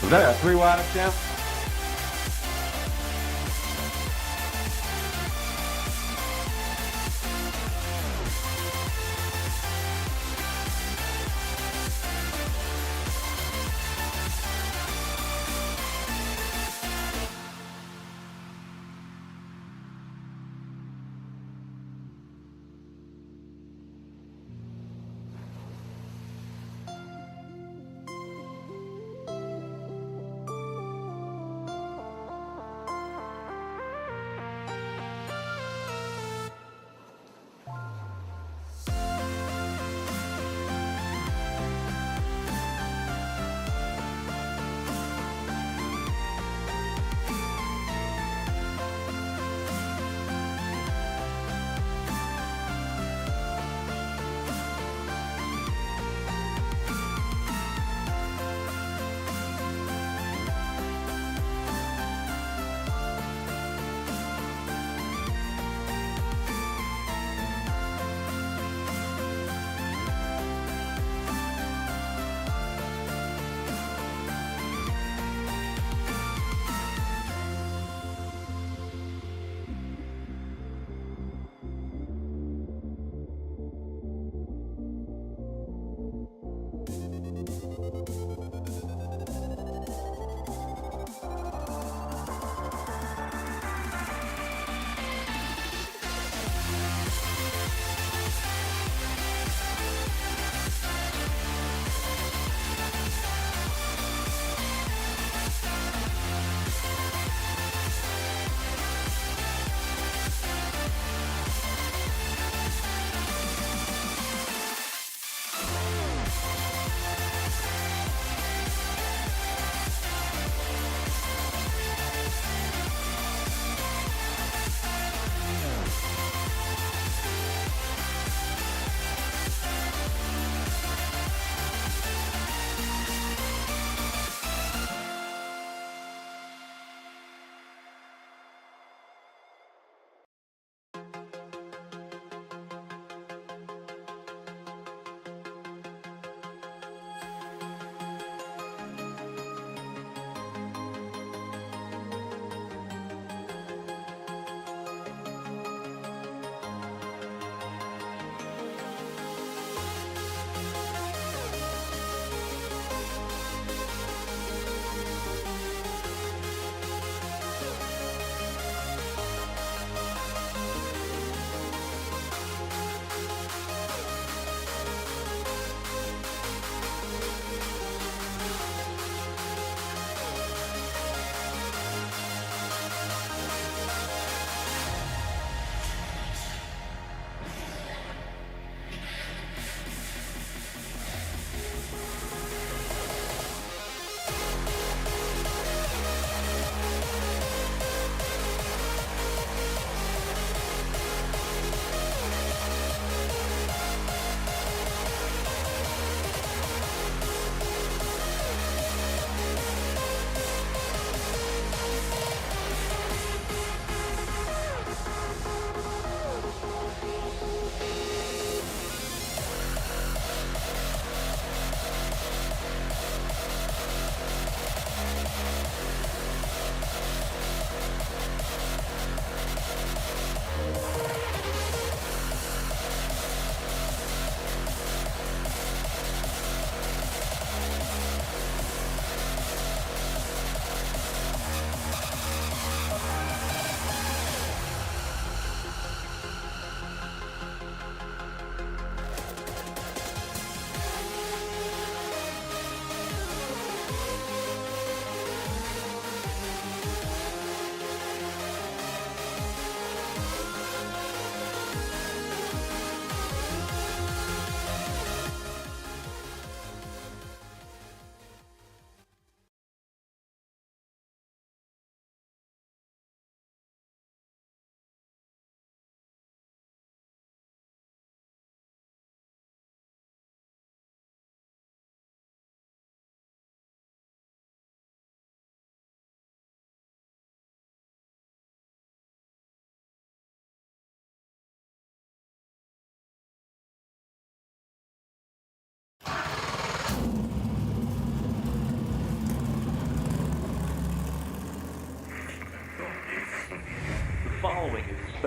Was that a 3 wide champ?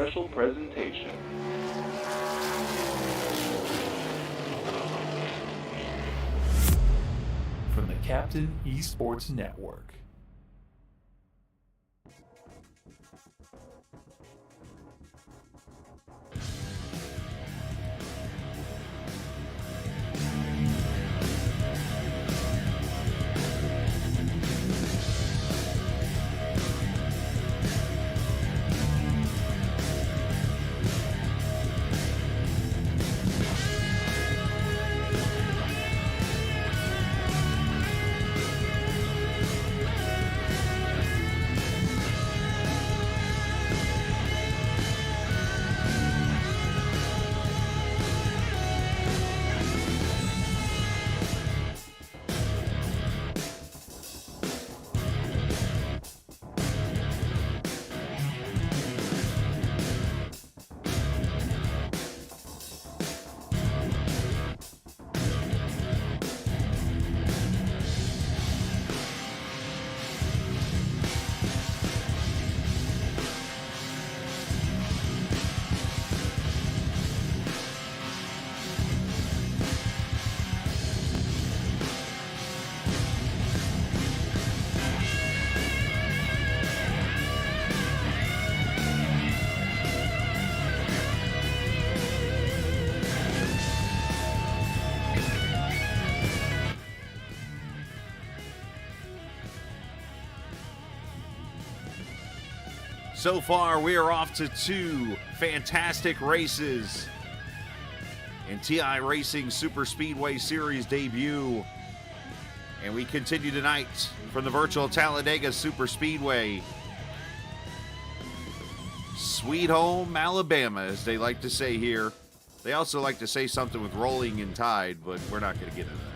special presentation. From the Captain Esports Network. So far, we are off to two fantastic races in TI Racing Superspeedway Series debut. And we continue tonight from the virtual Talladega Superspeedway. Sweet home Alabama, as they like to say here. They also like to say something with rolling and tide, but we're not going to get into that.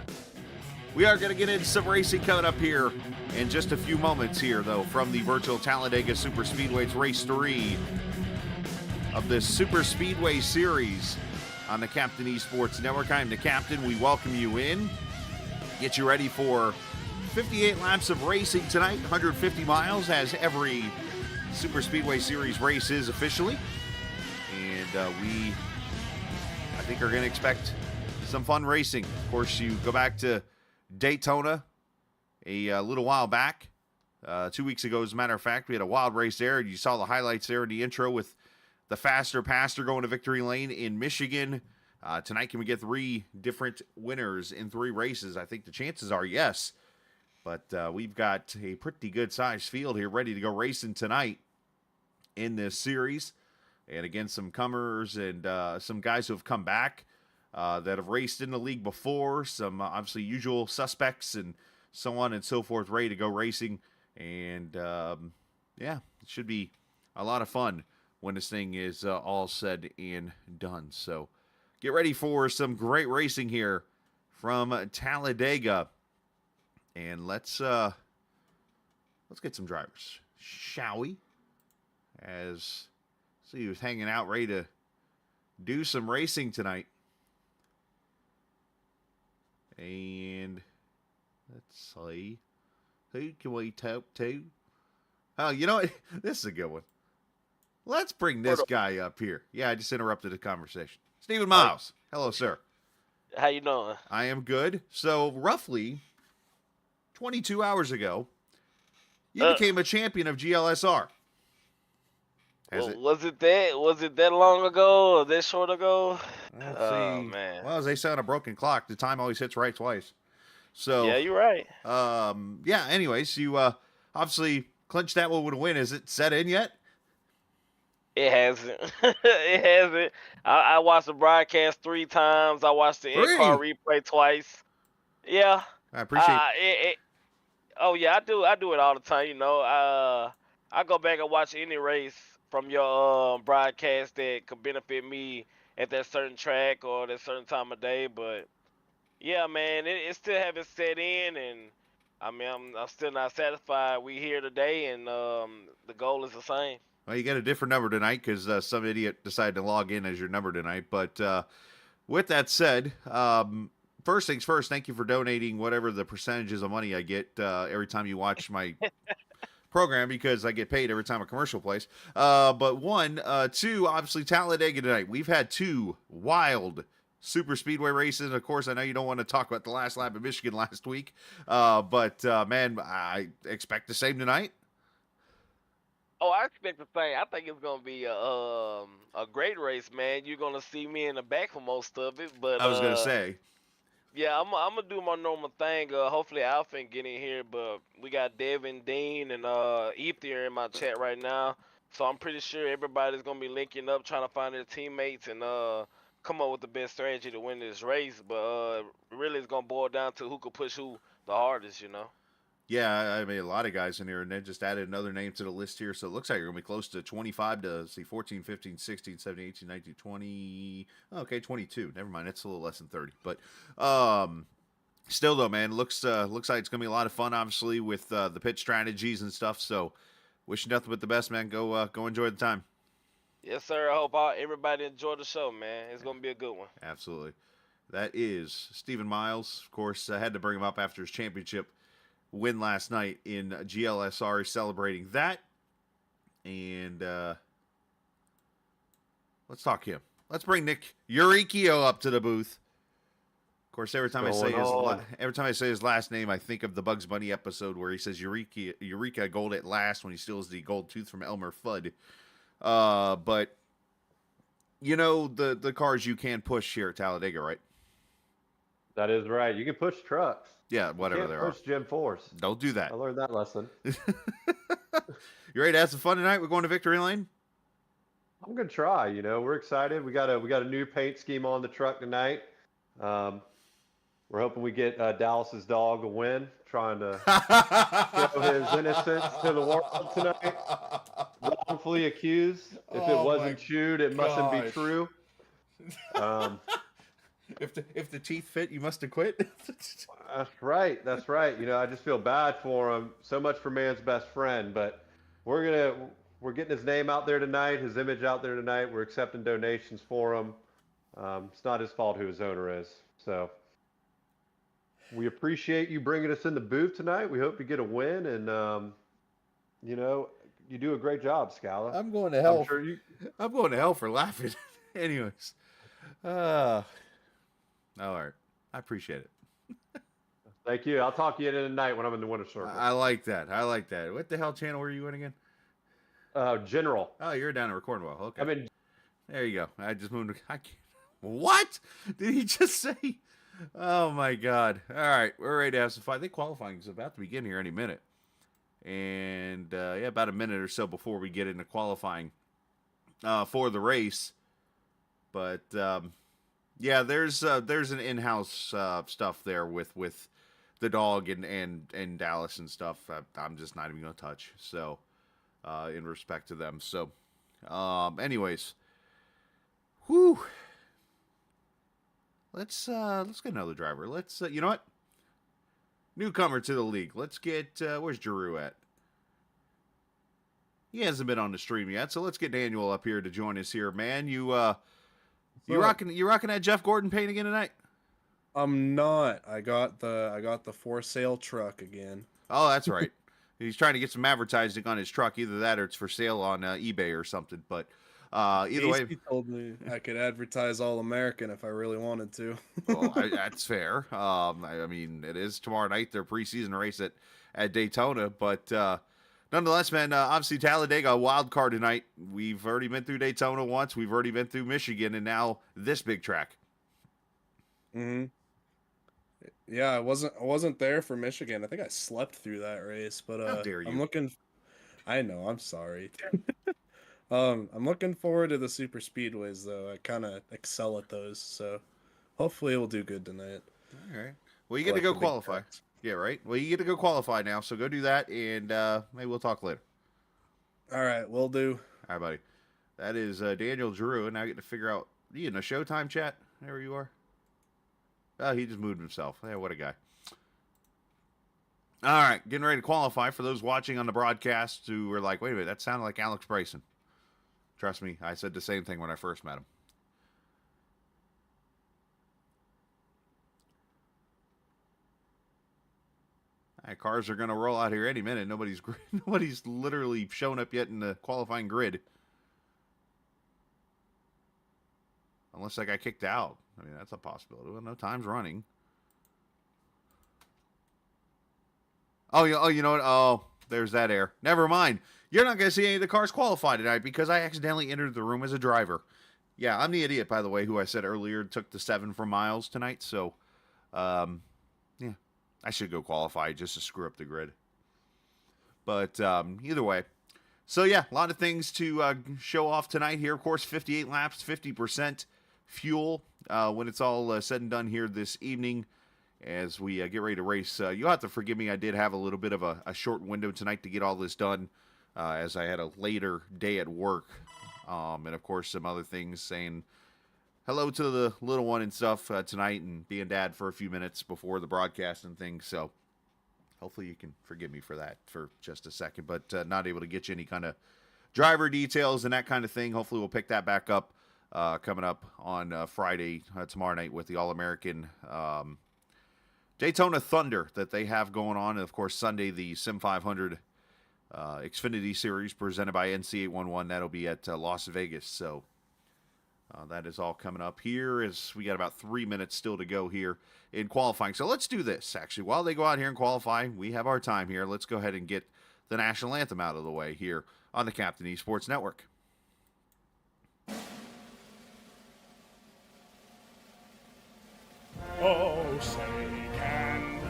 We are going to get into some racing coming up here in just a few moments here, though, from the virtual Talladega Superspeedway. It's race 3 of the Superspeedway Series on the Captain Esports Network. I'm the Captain. We welcome you in. Get you ready for 58 laps of racing tonight, 150 miles, as every Superspeedway Series race is officially. And we, I think, are going to expect some fun racing. Of course, you go back to Daytona a little while back, 2 weeks ago, as a matter of fact. We had a wild race there, and you saw the highlights there in the intro with the faster pastor going to victory lane in Michigan. Tonight, can we get 3 different winners in 3 races? I think the chances are yes, but we've got a pretty good-sized field here ready to go racing tonight in this series. And again, some comers and some guys who have come back that have raced in the league before, some obviously usual suspects and so on and so forth, ready to go racing. And yeah, it should be a lot of fun when this thing is all said and done. So get ready for some great racing here from Talladega. And let's get some drivers, shall we? As see who's hanging out ready to do some racing tonight. And let's see, who can we talk to? Oh, you know what? This is a good one. Let's bring this guy up here. Yeah, I just interrupted the conversation. Stephen Miles. Hello, sir. How you doing? I am good. So, roughly 22 hours ago, you became a champion of GLSR. Was it that long ago or that short ago? Let's oh see. Man. Well, as they say on a broken clock, the time always hits right twice. So yeah, you're right. Yeah. Anyways, you obviously clinched that one with a win. Is it set in yet? It hasn't. It hasn't. I watched the broadcast 3 times. I watched the in-car replay twice. Yeah. I appreciate it. Oh yeah, I do it all the time. You know, I go back and watch any race from your broadcast that could benefit me at that certain track or that certain time of day. But yeah, man, it still haven't set in, and I mean, I'm still not satisfied. We here today, and the goal is the same. Well, you got a different number tonight because some idiot decided to log in as your number tonight. But with that said, first things first, thank you for donating whatever the percentages of money I get every time you watch my program because I get paid every time a commercial plays. But one, two, obviously Talladega tonight. We've had two wild super speedway races. Of course, I know you don't want to talk about the last lap in Michigan last week, but man, I expect the same tonight. Oh, I expect the same. I think it's gonna be a great race, man. You're gonna see me in the back for most of it, but I was gonna say, yeah, I'm gonna do my normal thing. Hopefully Alpha can get in here, but we got Devin, Dean, and Ether in my chat right now, so I'm pretty sure everybody's gonna be linking up, trying to find their teammates and come up with the best strategy to win this race. But really, it's gonna boil down to who could push who the hardest, you know. yeah, I mean, a lot of guys in here, and they just added another name to the list here. So it looks like you're going to be close to 25 to, see, 14, 15, 16, 17, 18, 19, 20. Okay, 22. Never mind. It's a little less than 30. But still, though, man, looks like it's going to be a lot of fun, obviously, with the pit strategies and stuff. So wish you nothing but the best, man. Go enjoy the time. Yes, sir. I hope everybody enjoy the show, man. It's gonna be a good one. Absolutely. That is Stephen Miles. Of course, I had to bring him up after his championship win last night in GLSR, celebrating that. And let's talk him. Let's bring Nick Eurykio up to the booth. Of course, every time I say his last name, I think of the Bugs Bunny episode where he says Eureka gold at last when he steals the gold tooth from Elmer Fudd. But you know the cars you can push here at Talladega, right? That is right. You can push trucks. Yeah, whatever they are. Push Gen 4s. Don't do that. I learned that lesson. You ready to have some fun tonight? We're going to Victory Lane. I'm gonna try. You know, we're excited. We got a new paint scheme on the truck tonight. We're hoping we get Dallas's dog a win. Trying to show his innocence to the world tonight. Wrongfully accused. If it wasn't chewed, it mustn't be true. If the teeth fit, you must have quit. That's right. That's right. You know, I just feel bad for him. So much for man's best friend, but we're getting his name out there tonight, his image out there tonight. We're accepting donations for him. It's not his fault who his owner is. So we appreciate you bringing us in the booth tonight. We hope you get a win, and you know, you do a great job, Scala. I'm going to hell. I'm, sure I'm going to hell for laughing. Anyways, all right. I appreciate it. Thank you. I'll talk to you tonight when I'm in the winner's circle. I like that. I like that. What the hell channel were you in again? General. Oh, you're down in Cornwall. Okay. I mean, there you go. I just moved. What did he just say? Oh my God! All right, we're ready to have some fun. I think qualifying is about to begin here any minute, and yeah, about a minute or so before we get into qualifying for the race. But yeah, there's an in-house stuff there with the dog and Dallas and stuff. I'm just not even gonna touch. So in respect to them. So anyways, whew. Let's get another driver. Let's you know what? Newcomer to the league. Let's get where's Giroux at? He hasn't been on the stream yet, so let's get Daniel up here to join us here, man. You rocking that Jeff Gordon paint again tonight? I'm not. I got the for sale truck again. Oh, that's right. He's trying to get some advertising on his truck. Either that or it's for sale on eBay or something. But either way, he told me I could advertise All American if I really wanted to. well, that's fair. I mean, it is tomorrow night, their preseason race at Daytona. But nonetheless, man, obviously Talladega, a wild card tonight. We've already been through Daytona once. We've already been through Michigan, and now this big track. Mm-hmm. Yeah, I wasn't there for Michigan. I think I slept through that race, but How dare you? I'm looking. I know. I'm sorry. I'm looking forward to the super speedways though. I kind of excel at those, so hopefully we'll do good tonight. All right. Well, you get to go qualify. Yeah, right. Well, you get to go qualify now, so go do that, and maybe we'll talk later. All right, we'll do. All right, buddy. That is Daniel Drew, and now I get to figure out. Are you in a Showtime chat? There you are. Oh, he just moved himself. Yeah, what a guy. All right, getting ready to qualify. For those watching on the broadcast who were like, wait a minute, that sounded like Alex Bryson. Trust me, I said the same thing when I first met him. Cars are going to roll out here any minute. Nobody's literally shown up yet in the qualifying grid. Unless I got kicked out. I mean, that's a possibility. Well, no, time's running. Oh, you know what? Oh, there's that error. Never mind. You're not going to see any of the cars qualify tonight because I accidentally entered the room as a driver. Yeah, I'm the idiot, by the way, who I said earlier took the 7 for miles tonight. So, yeah, I should go qualify just to screw up the grid. But either way. So, yeah, a lot of things to show off tonight here. Of course, 58 laps, 50% fuel when it's all said and done here this evening as we get ready to race. You'll have to forgive me. I did have a little bit of a short window tonight to get all this done as I had a later day at work. And, of course, some other things saying hello to the little one and stuff tonight and being dad for a few minutes before the broadcast and things. So hopefully you can forgive me for that for just a second. But not able to get you any kind of driver details and that kind of thing. Hopefully we'll pick that back up coming up on Friday, tomorrow night with the All-American Daytona Thunder that they have going on. And, of course, Sunday, the Sim 500 Xfinity Series presented by NC811. That'll be at Las Vegas. So that is all coming up here as we got about 3 minutes still to go here in qualifying. So let's do this, actually. While they go out here and qualify, we have our time here. Let's go ahead and get the national anthem out of the way here on the Captain Esports Network. Oh, say, can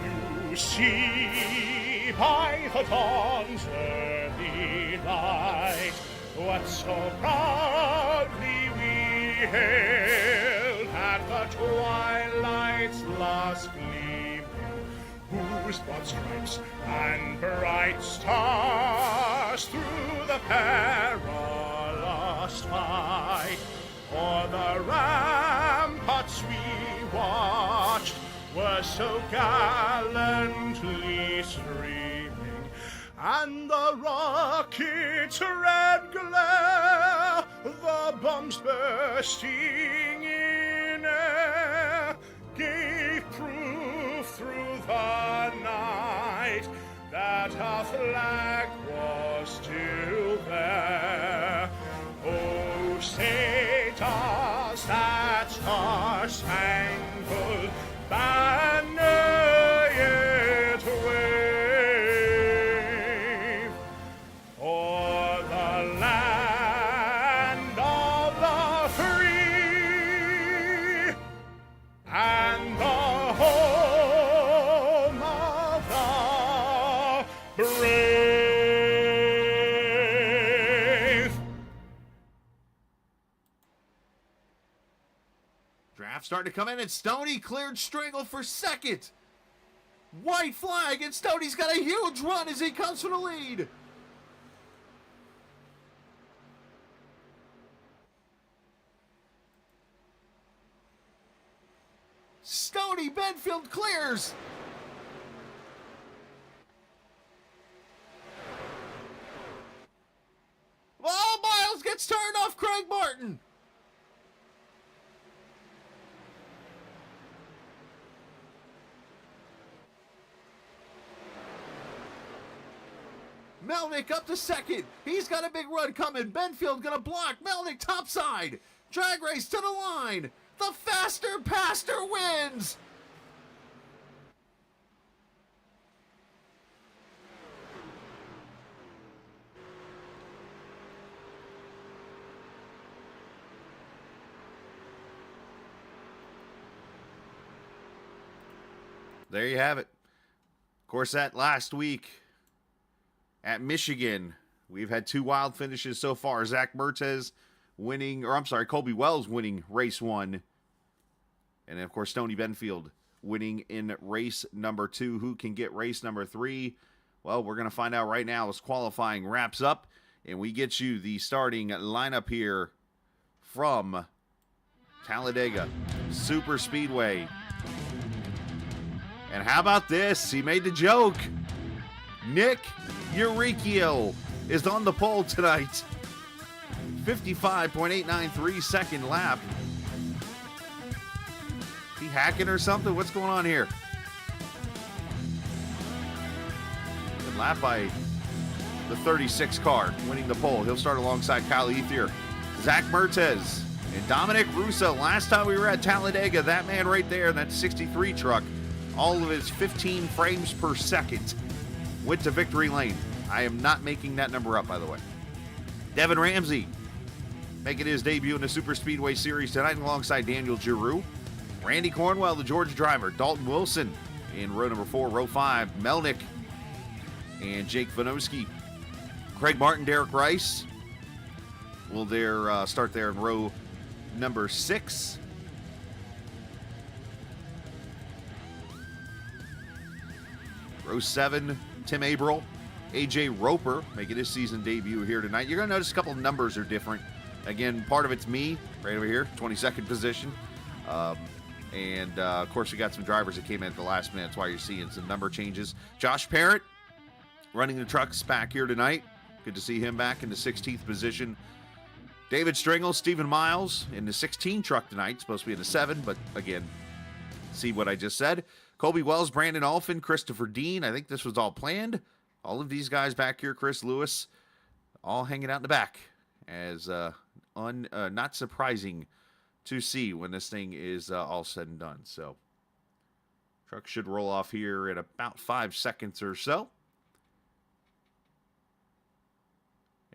you see by the dawn's early light what so proudly we hailed at the twilight's last gleaming, whose broad stripes and bright stars through the perilous fight o'er the ramparts we watched were so gallantly streaming, and the rocket's red glare, the bombs bursting in air, gave proof through the night that our flag was still there. Oh, say does that star-spangled banner yet wave o'er the land of the free and the home of the brave? Draft starting to come in, and Stoney cleared Strangle for second. White flag, and Stoney's got a huge run as he comes for the lead. Stoney Benfield clears. Oh, Miles gets turned off Craig Martin. Melnick up to second. He's got a big run coming. Benfield gonna block. Melnick topside. Drag race to the line. The faster pastor wins. There you have it. Of course, that last week at Michigan, we've had 2 wild finishes so far. Zach Mertez winning, or I'm sorry, Colby Wells winning race 1. And then, of course, Stoney Benfield winning in race number 2. Who can get race number 3? Well, we're going to find out right now as qualifying wraps up. And we get you the starting lineup here from Talladega Superspeedway. And how about this? He made the joke. Nick Eurechio is on the pole tonight. 55.893 second lap. Is he hacking or something? What's going on here? lap by the 36 car, winning the pole. He'll start alongside Kyle Ethier, Zach Mertez, and Dominic Russo. Last time we were at Talladega, that man right there, that 63 truck, all of his 15 frames per second went to victory lane. I am not making that number up, by the way. Devin Ramsey making his debut in the Superspeedway Series tonight alongside Daniel Giroux. Randy Cornwell, the Georgia driver. Dalton Wilson in row number 4. Row 5, Melnick and Jake Vanowski. Craig Martin, Derek Rice will start there in row number 6. Row 7, Tim Averill. AJ Roper making his season debut here tonight. You're going to notice a couple of numbers are different. Again, part of it's me, right over here, 22nd position. Of course, we got some drivers that came in at the last minute. That's why you're seeing some number changes. Josh Parrott running the trucks back here tonight. Good to see him back in the 16th position. David Stringle, Stephen Miles in the 16 truck tonight. Supposed to be in the 7, but again, see what I just said. Colby Wells, Brandon Alphin, Christopher Dean. I think this was all planned. All of these guys back here, Chris Lewis, all hanging out in the back as not surprising to see when this thing is all said and done. So, truck should roll off here in about 5 seconds or so.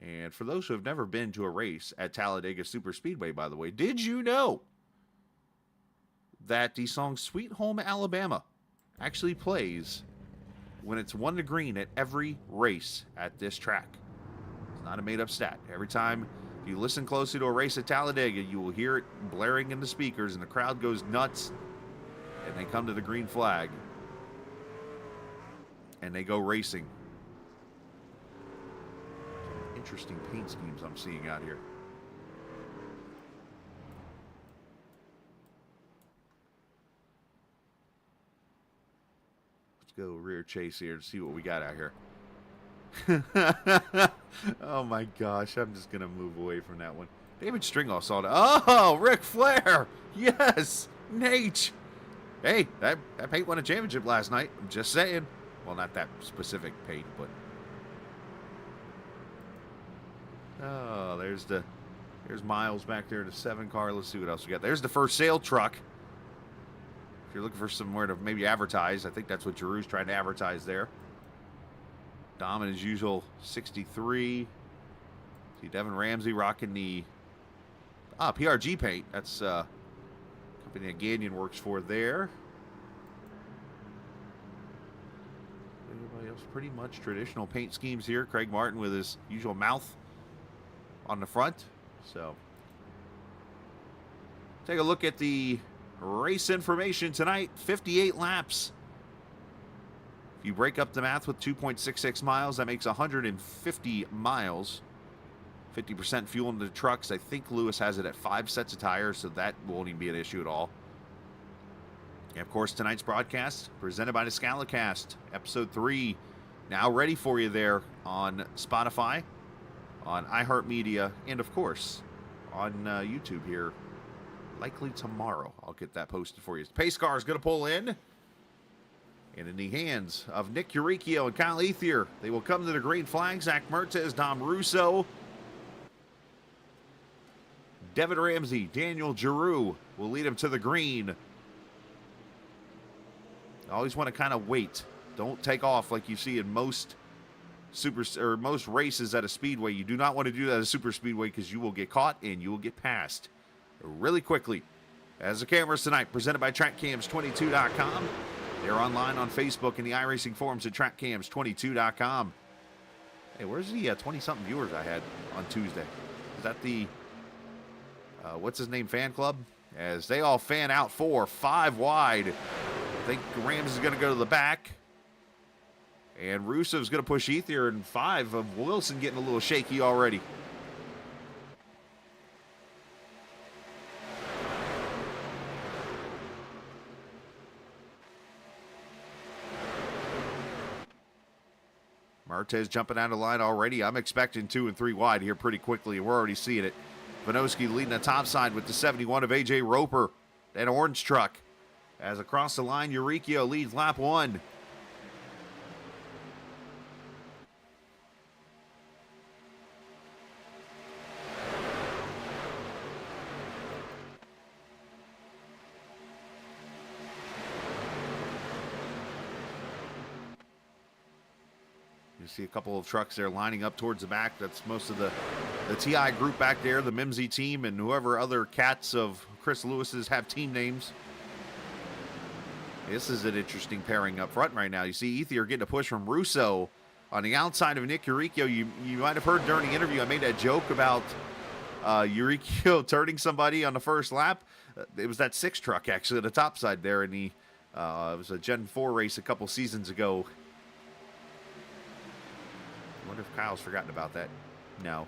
And for those who have never been to a race at Talladega Superspeedway, by the way, did you know that the song Sweet Home Alabama actually plays when it's 1 to green at every race at this track? It's not a made-up stat. Every time you listen closely to a race at Talladega, you will hear it blaring in the speakers, and the crowd goes nuts, and they come to the green flag, and they go racing. Interesting paint schemes I'm seeing out here. Let's go rear chase here and see what we got out here. Oh my gosh, I'm just going to move away from that one. David Stringoff saw that. Oh, Ric Flair. Yes, Nate. Hey, that paint won a championship last night. I'm just saying. Well, not that specific paint, but. Oh, there's Miles back there, the 7 car. Let's see what else we got. There's the first sale truck. If you're looking for somewhere to maybe advertise, I think that's what Giroux's trying to advertise there. Dom and his usual 63. See Devin Ramsey rocking the PRG paint. That's company that Gagnon works for there. Everybody else pretty much traditional paint schemes here. Craig Martin with his usual mouth on the front. So take a look at the race information tonight. 58 laps. If you break up the math with 2.66 miles, that makes 150 miles. 50% fuel in the trucks. I think Lewis has it at 5 sets of tires, so that won't even be an issue at all. And of course, tonight's broadcast presented by the Scalicast, episode 3, now ready for you there on Spotify, on iHeartMedia, and of course on YouTube here. Likely tomorrow, I'll get that posted for you. The pace car is going to pull in. And in the hands of Nick Uricchio and Kyle Ethier, they will come to the green flag. Zach Mertez, Dom Russo, Devin Ramsey, Daniel Giroux will lead him to the green. Always want to kind of wait. Don't take off like you see in most most races at a speedway. You do not want to do that at a super speedway because you will get caught and you will get passed really quickly. As the cameras tonight, presented by TrackCams22.com. They're online on Facebook and the iRacing forums at TrackCams22.com. Hey, where's the 20-something viewers I had on Tuesday? Is that the, what's his name, fan club? As they all fan out 5 wide. I think Rams is going to go to the back. And Russo's going to push Ethier in 5 of Wilson getting a little shaky already. Martez jumping out of line already. I'm expecting 2 and 3 wide here pretty quickly, and we're already seeing it. Vanowski leading the top side with the 71 of A.J. Roper, that orange truck. As across the line, Uricchio leads lap 1. see a couple of trucks there lining up towards the back. That's most of the TI group back there, the Mimsy team, and whoever other cats of Chris Lewis's have team names. This is an interesting pairing up front right now. You see Ethier getting a push from Russo on the outside of Nick Uricchio. You might have heard during the interview I made that joke about Uricchio turning somebody on the first lap. It was that 6 truck actually at the top side there in the it was a Gen 4 race a couple seasons ago. I wonder if Kyle's forgotten about that. No.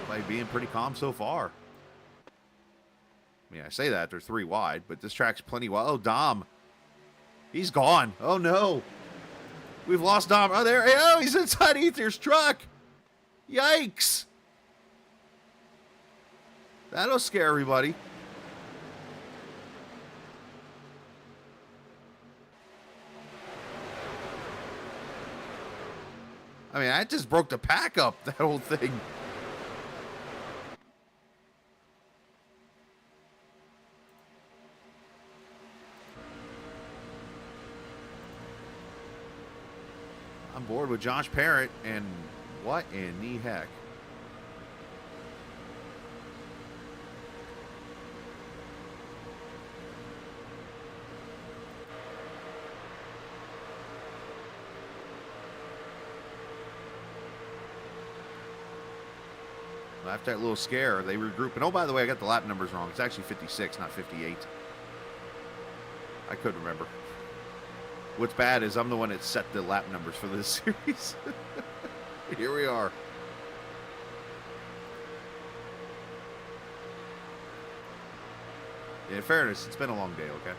Everybody being pretty calm so far. I mean, I say that they're 3 wide, but this track's plenty wide. Oh, Dom. He's gone. Oh, no. We've lost Dom. Oh, there. Oh, he's inside Ether's truck. Yikes. That'll scare everybody. I mean, that just broke the pack up, that whole thing. I'm bored with Josh Parrott, and what in the heck? After that little scare, they regroup. And oh, by the way, I got the lap numbers wrong. It's actually 56, not 58. I couldn't remember. What's bad is I'm the one that set the lap numbers for this series. Here we are. In fairness, it's been a long day, okay?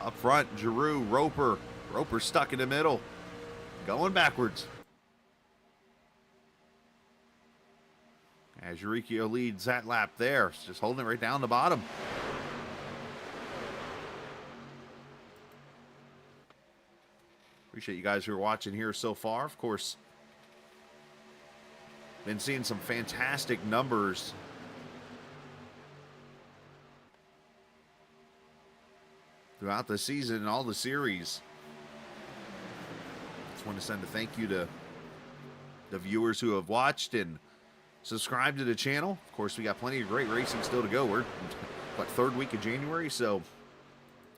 Up front, Giroux, Roper. Roper stuck in the middle. Going backwards. As Uricchio leads that lap there. Just holding it right down the bottom. Appreciate you guys who are watching here so far. Of course, been seeing some fantastic numbers throughout the season and all the series. Just want to send a thank you to the viewers who have watched and subscribed to the channel. Of course, we got plenty of great racing still to go. We're, what, 3rd week of January, so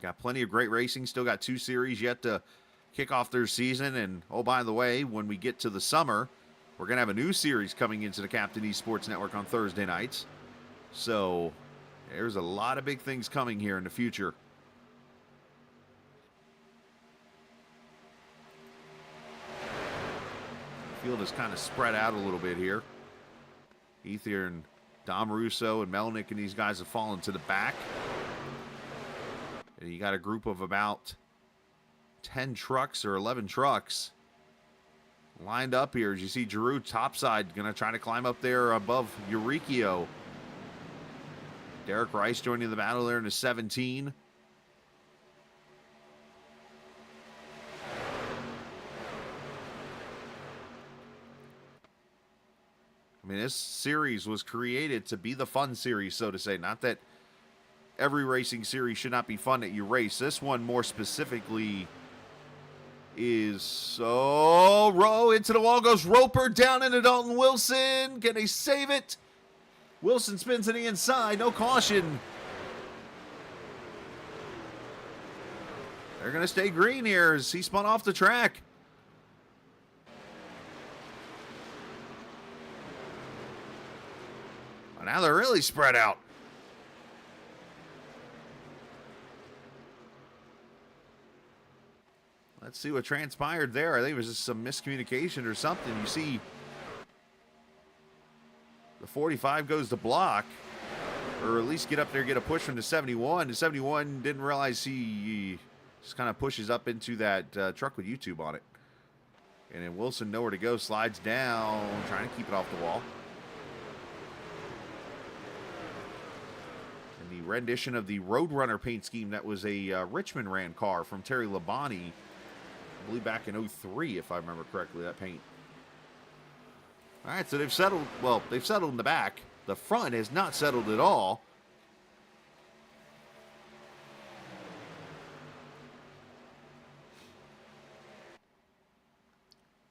got plenty of great racing. Still got 2 series yet to kick off their season. And, oh, by the way, when we get to the summer, we're going to have a new series coming into the Captain Esports Network on Thursday nights. So there's a lot of big things coming here in the future. Field is kind of spread out a little bit here. Ethier and Dom Russo and Melnick and these guys have fallen to the back. And you got a group of about 10 trucks or 11 trucks lined up here. As you see Giroux topside going to try to climb up there above Uricchio. Derek Rice joining the battle there in the 17. I mean, this series was created to be the fun series, so to say. Not that every racing series should not be fun that you race. This one more specifically is so... Row into the wall goes Roper down into Dalton Wilson. Can they save it? Wilson spins to the inside. No caution. They're going to stay green here as he spun off the track. Now they're really spread out. Let's see what transpired there. I think it was just some miscommunication or something. You see the 45 goes to block, or at least get up there, get a push from the 71. The 71 didn't realize he just kind of pushes up into that truck with YouTube on it. And then Wilson, nowhere to go, slides down, trying to keep it off the wall. The rendition of the Roadrunner paint scheme that was a Richmond ran car from Terry Labonte believe back in 03, if I remember correctly, that paint. All right, so they've settled. Well, they've settled in the back. The front has not settled at all.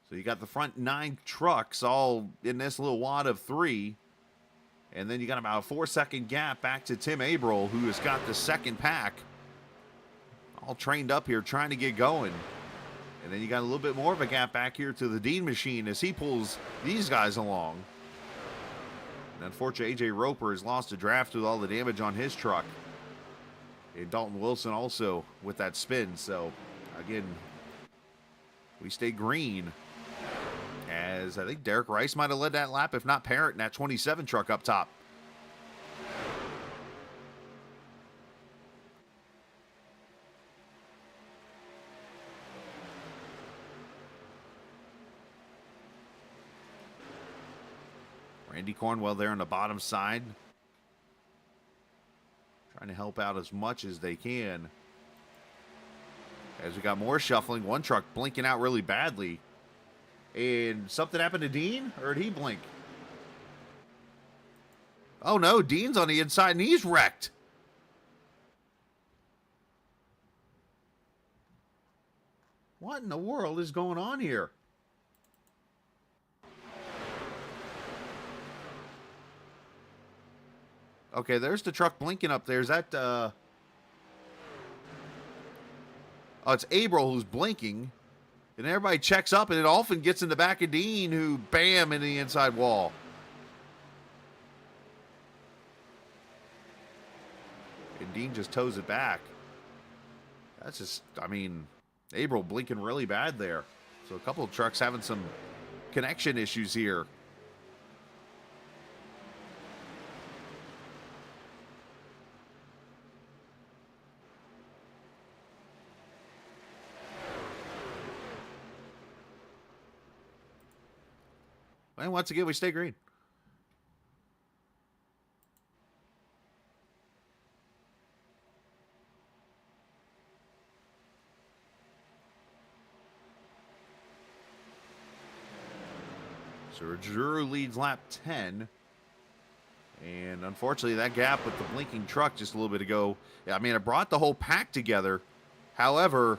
So you got the front 9 trucks all in this little wad of 3. And then you got about a 4-second gap back to Tim Averill, who has got the second pack. All trained up here trying to get going. And then you got a little bit more of a gap back here to the Dean machine as he pulls these guys along. And unfortunately, A.J. Roper has lost a draft with all the damage on his truck. And Dalton Wilson also with that spin. So, again, we stay green. As I think Derek Rice might have led that lap, if not Parrott, in that 27 truck up top. Randy Cornwell there on the bottom side. Trying to help out as much as they can. As we got more shuffling, one truck blinking out really badly. And something happened to Dean? Or did he blink? Oh no, Dean's on the inside and he's wrecked. What in the world is going on here? Okay, there's the truck blinking up there. Is that, oh, it's Averill who's blinking. And everybody checks up, and it often gets in the back of Dean, who, bam, in the inside wall. And Dean just tows it back. That's just, I mean, Averill blinking really bad there. So a couple of trucks having some connection issues here. And once again, we stay green. So Drew leads lap 10. And unfortunately, that gap with the blinking truck just a little bit ago, I mean, it brought the whole pack together. However,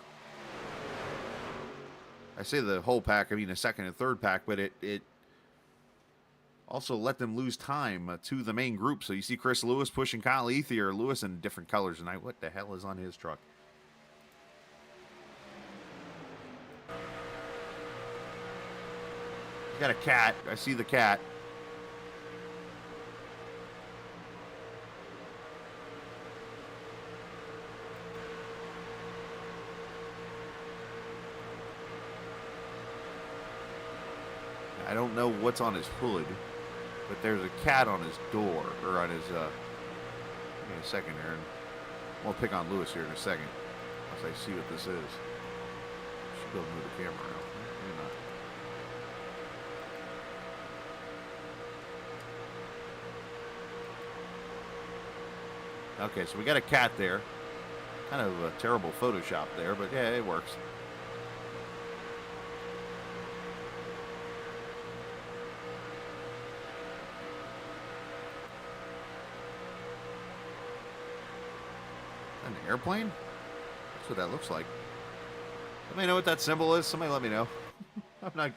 I say the whole pack, I mean the second and third pack, but it also let them lose time to the main group. So you see Chris Lewis pushing Kyle Ethier. Lewis in different colors tonight. What the hell is on his truck? Got a cat. I see the cat. I don't know what's on his hood, but there's a cat on his door, or on his, give me a second here, and we'll pick on Lewis here in a second, once I see what this is. Should be able to move the camera out. Maybe not. Okay, so we got a cat there. Kind of a terrible Photoshop there, but yeah, it works. An airplane? That's what that looks like. Somebody know what that symbol is? Somebody let me know. I'm not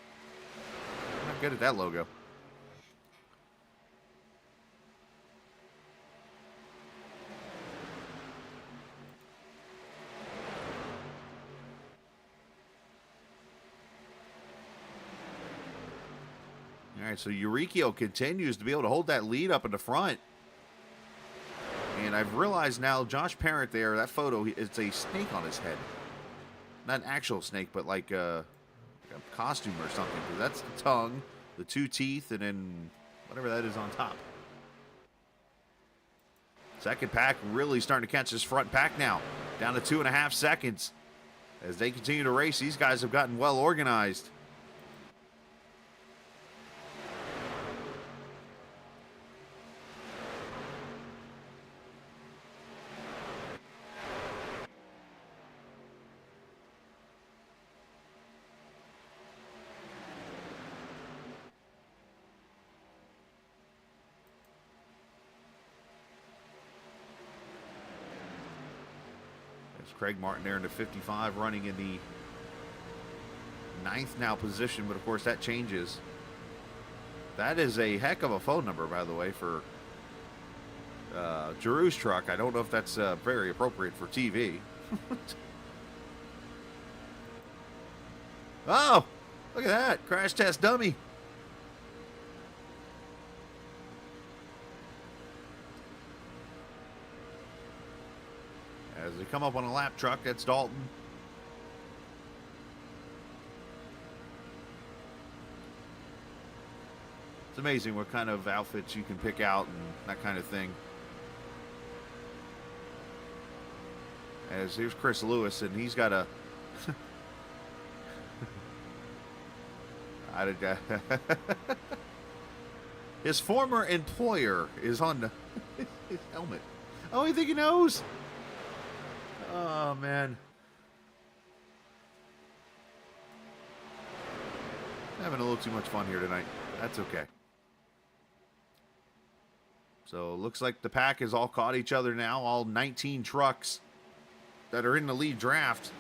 good at that logo. All right, so Eurykio continues to be able to hold that lead up in the front. And I've realized now, Josh Parent there, that photo, it's a snake on his head. Not an actual snake, but like a costume or something. Because that's the tongue, the 2 teeth, and then whatever that is on top. Second pack really starting to catch this front pack now. Down to 2.5 seconds. As they continue to race, these guys have gotten well organized. Craig Martin there in the 55, running in the 9th now position, but of course that changes. That is a heck of a phone number, by the way, for Giroux's truck. I don't know if that's very appropriate for TV. Oh, look at that. Crash test dummy. As they come up on a lap truck, that's Dalton. It's amazing what kind of outfits you can pick out and that kind of thing. As here's Chris Lewis, and he's got a... His former employer is on his helmet. Oh, you think he knows? Oh, man. Having a little too much fun here tonight. That's okay. So, looks like the pack has all caught each other now. All 19 trucks that are in the lead draft.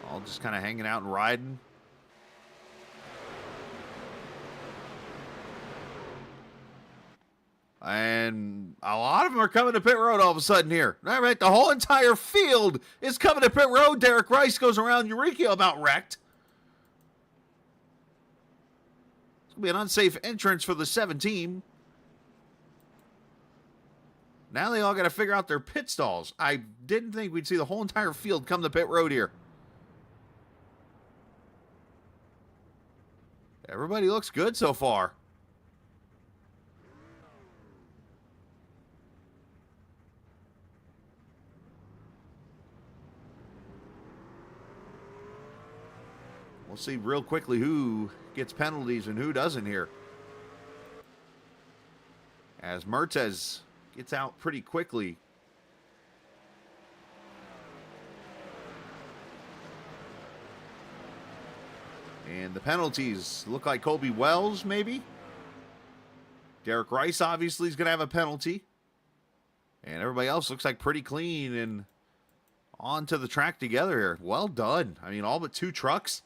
All just kind of hanging out and riding. And a lot of them are coming to pit road all of a sudden here. All right, the whole entire field is coming to pit road. Derek Rice goes around Eureka about wrecked. It's going to be an unsafe entrance for the 7 team. Now they all got to figure out their pit stalls. I didn't think we'd see the whole entire field come to pit road here. Everybody looks good so far. We'll see real quickly who gets penalties and who doesn't here. As Mertes gets out pretty quickly. And the penalties look like Colby Wells, maybe. Derek Rice obviously is going to have a penalty. And everybody else looks like pretty clean and onto the track together here. Well done. I mean, all but 2 trucks.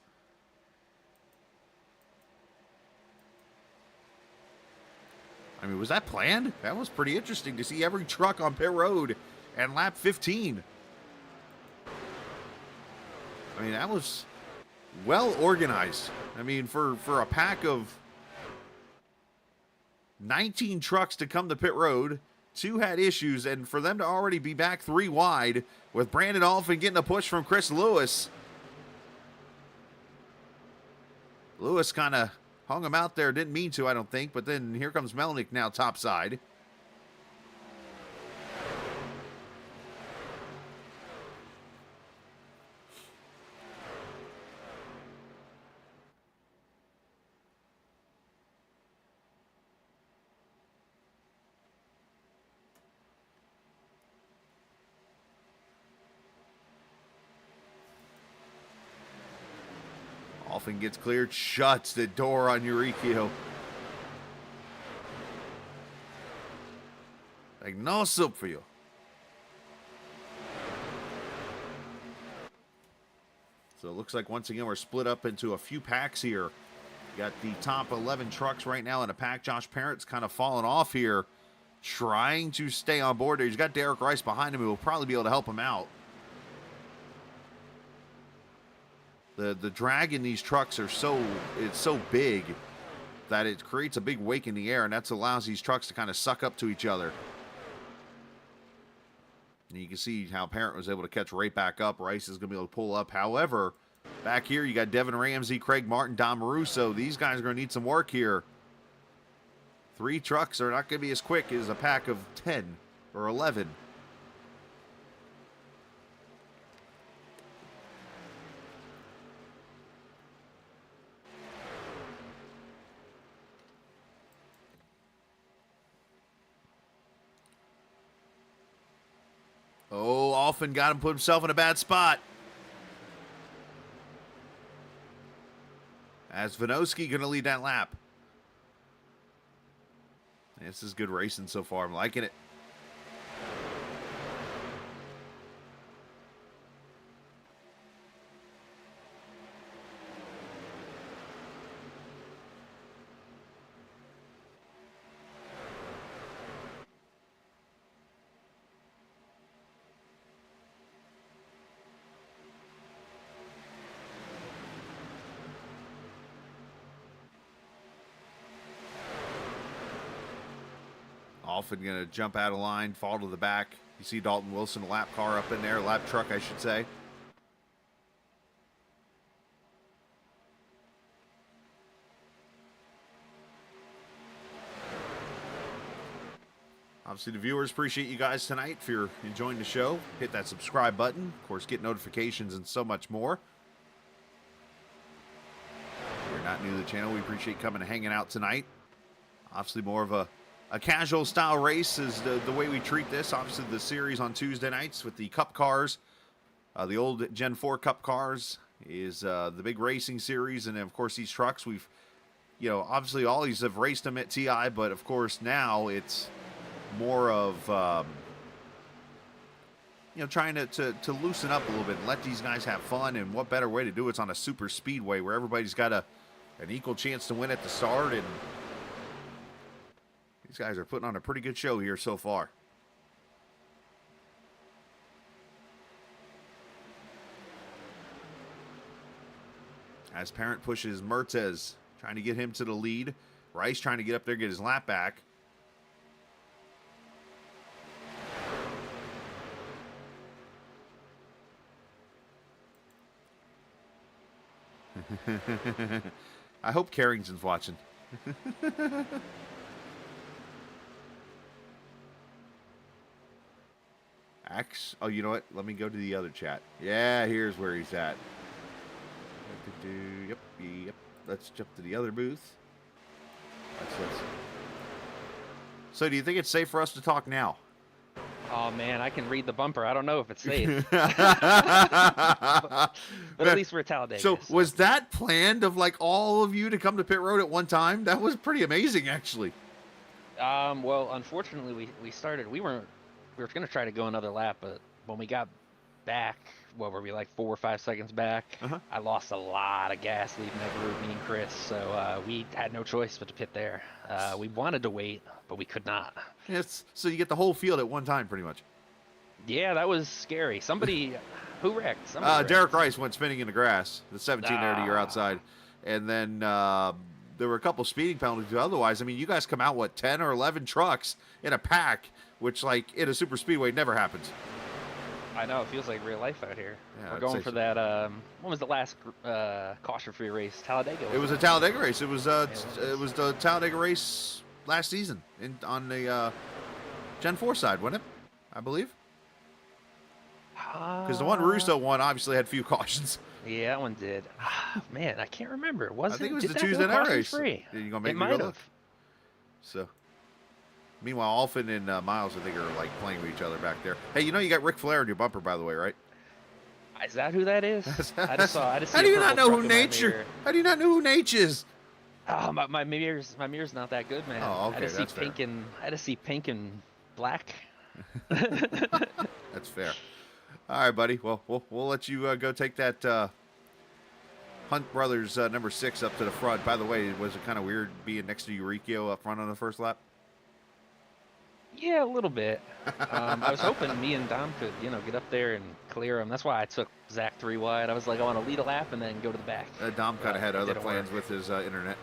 I mean, was that planned? That was pretty interesting to see every truck on pit road and lap 15. I mean, that was well organized. I mean, for a pack of 19 trucks to come to pit road, 2 had issues, and for them to already be back 3 wide with Brandon Alphin getting a push from Chris Lewis. Lewis kind of hung him out there. Didn't mean to, I don't think. But then here comes Melnick now topside. Often gets cleared, shuts the door on Eureka. Like, no soup for you. So it looks like once again we're split up into a few packs here. Got the top 11 trucks right now in a pack. Josh Parrott's kind of fallen off here, trying to stay on board there. He's got Derek Rice behind him who will probably be able to help him out. The drag in these trucks are so big that it creates a big wake in the air, and that allows these trucks to kind of suck up to each other. And you can see how Parrott was able to catch right back up. Rice is going to be able to pull up. However, back here you got Devin Ramsey, Craig Martin, Don Maruso. These guys are going to need some work here. 3 trucks are not going to be as quick as a pack of 10 or 11. Oh, Alphin got him, put himself in a bad spot. As Vinosky going to lead that lap. This is good racing so far. I'm liking it. Often going to jump out of line, fall to the back. You see Dalton Wilson, a lap car up in there, lap truck, I should say. Obviously, the viewers appreciate you guys tonight. If you're enjoying the show, hit that subscribe button. Of course, get notifications and so much more. If you're not new to the channel, we appreciate coming and hanging out tonight. Obviously, more of a casual style race is the way we treat this. Obviously, the series on Tuesday nights with the Cup cars, the old Gen 4 Cup cars is the big racing series. And then, of course, these trucks, we've, obviously all these have raced them at TI, but of course now it's more of, trying to loosen up a little bit and let these guys have fun. And what better way to do it's on a super speedway where everybody's got an equal chance to win at the start. And these guys are putting on a pretty good show here so far. As Parent pushes Mertes, trying to get him to the lead. Rice trying to get up there, get his lap back. I hope Carrington's watching. Oh, you know what? Let me go to the other chat. Yeah, here's where he's at. Yep. Let's jump to the other booth. So, do you think it's safe for us to talk now? Oh man, I can read the bumper. I don't know if it's safe. but at least we're at Talladega. So, was that planned of like all of you to come to pit road at one time? That was pretty amazing, actually. Well, unfortunately, we started. We were going to try to go another lap, but when we got back, what were we, like 4 or 5 seconds back? I lost a lot of gas leaving that group, me and Chris, so we had no choice but to pit there. We wanted to wait, but we could not. Yes, so you get the whole field at one time, pretty much. Yeah, that was scary. Somebody, who wrecked? Derek Rice went spinning in the grass, the 17 there to your outside, and then there were a couple speeding penalties. Otherwise, I mean, you guys come out, what, 10 or 11 trucks in a pack, which, like, in a super speedway never happens. I know, it feels like real life out here. Yeah, we're going for that, when was the last caution-free race? Talladega. It was a Talladega race. It was the Talladega race last season on the Gen 4 side, wasn't it? I believe. Because the one Russo won obviously had few cautions. Yeah, that one did. Man, I can't remember. I think it was the Tuesday night race. Free? You're gonna make me go look. So, meanwhile, Alfin and Miles, I think, are like playing with each other back there. Hey, you got Ric Flair in your bumper, by the way, right? Is that who that is? I just saw. How do you not know who Nature? How do you not know who Nature is? Oh, my mirror's not that good, man. Oh, okay, I had to see pink and black. That's fair. All right, buddy. Well, we'll let you go take that Hunt Brothers number 6 up to the front. By the way, was it kind of weird being next to Eurykio up front on the first lap? Yeah, a little bit. I was hoping me and Dom could, get up there and clear him. That's why I took Zach 3 wide. I was like, I want to lead a lap and then go to the back. Dom kind of had other plans with his internet.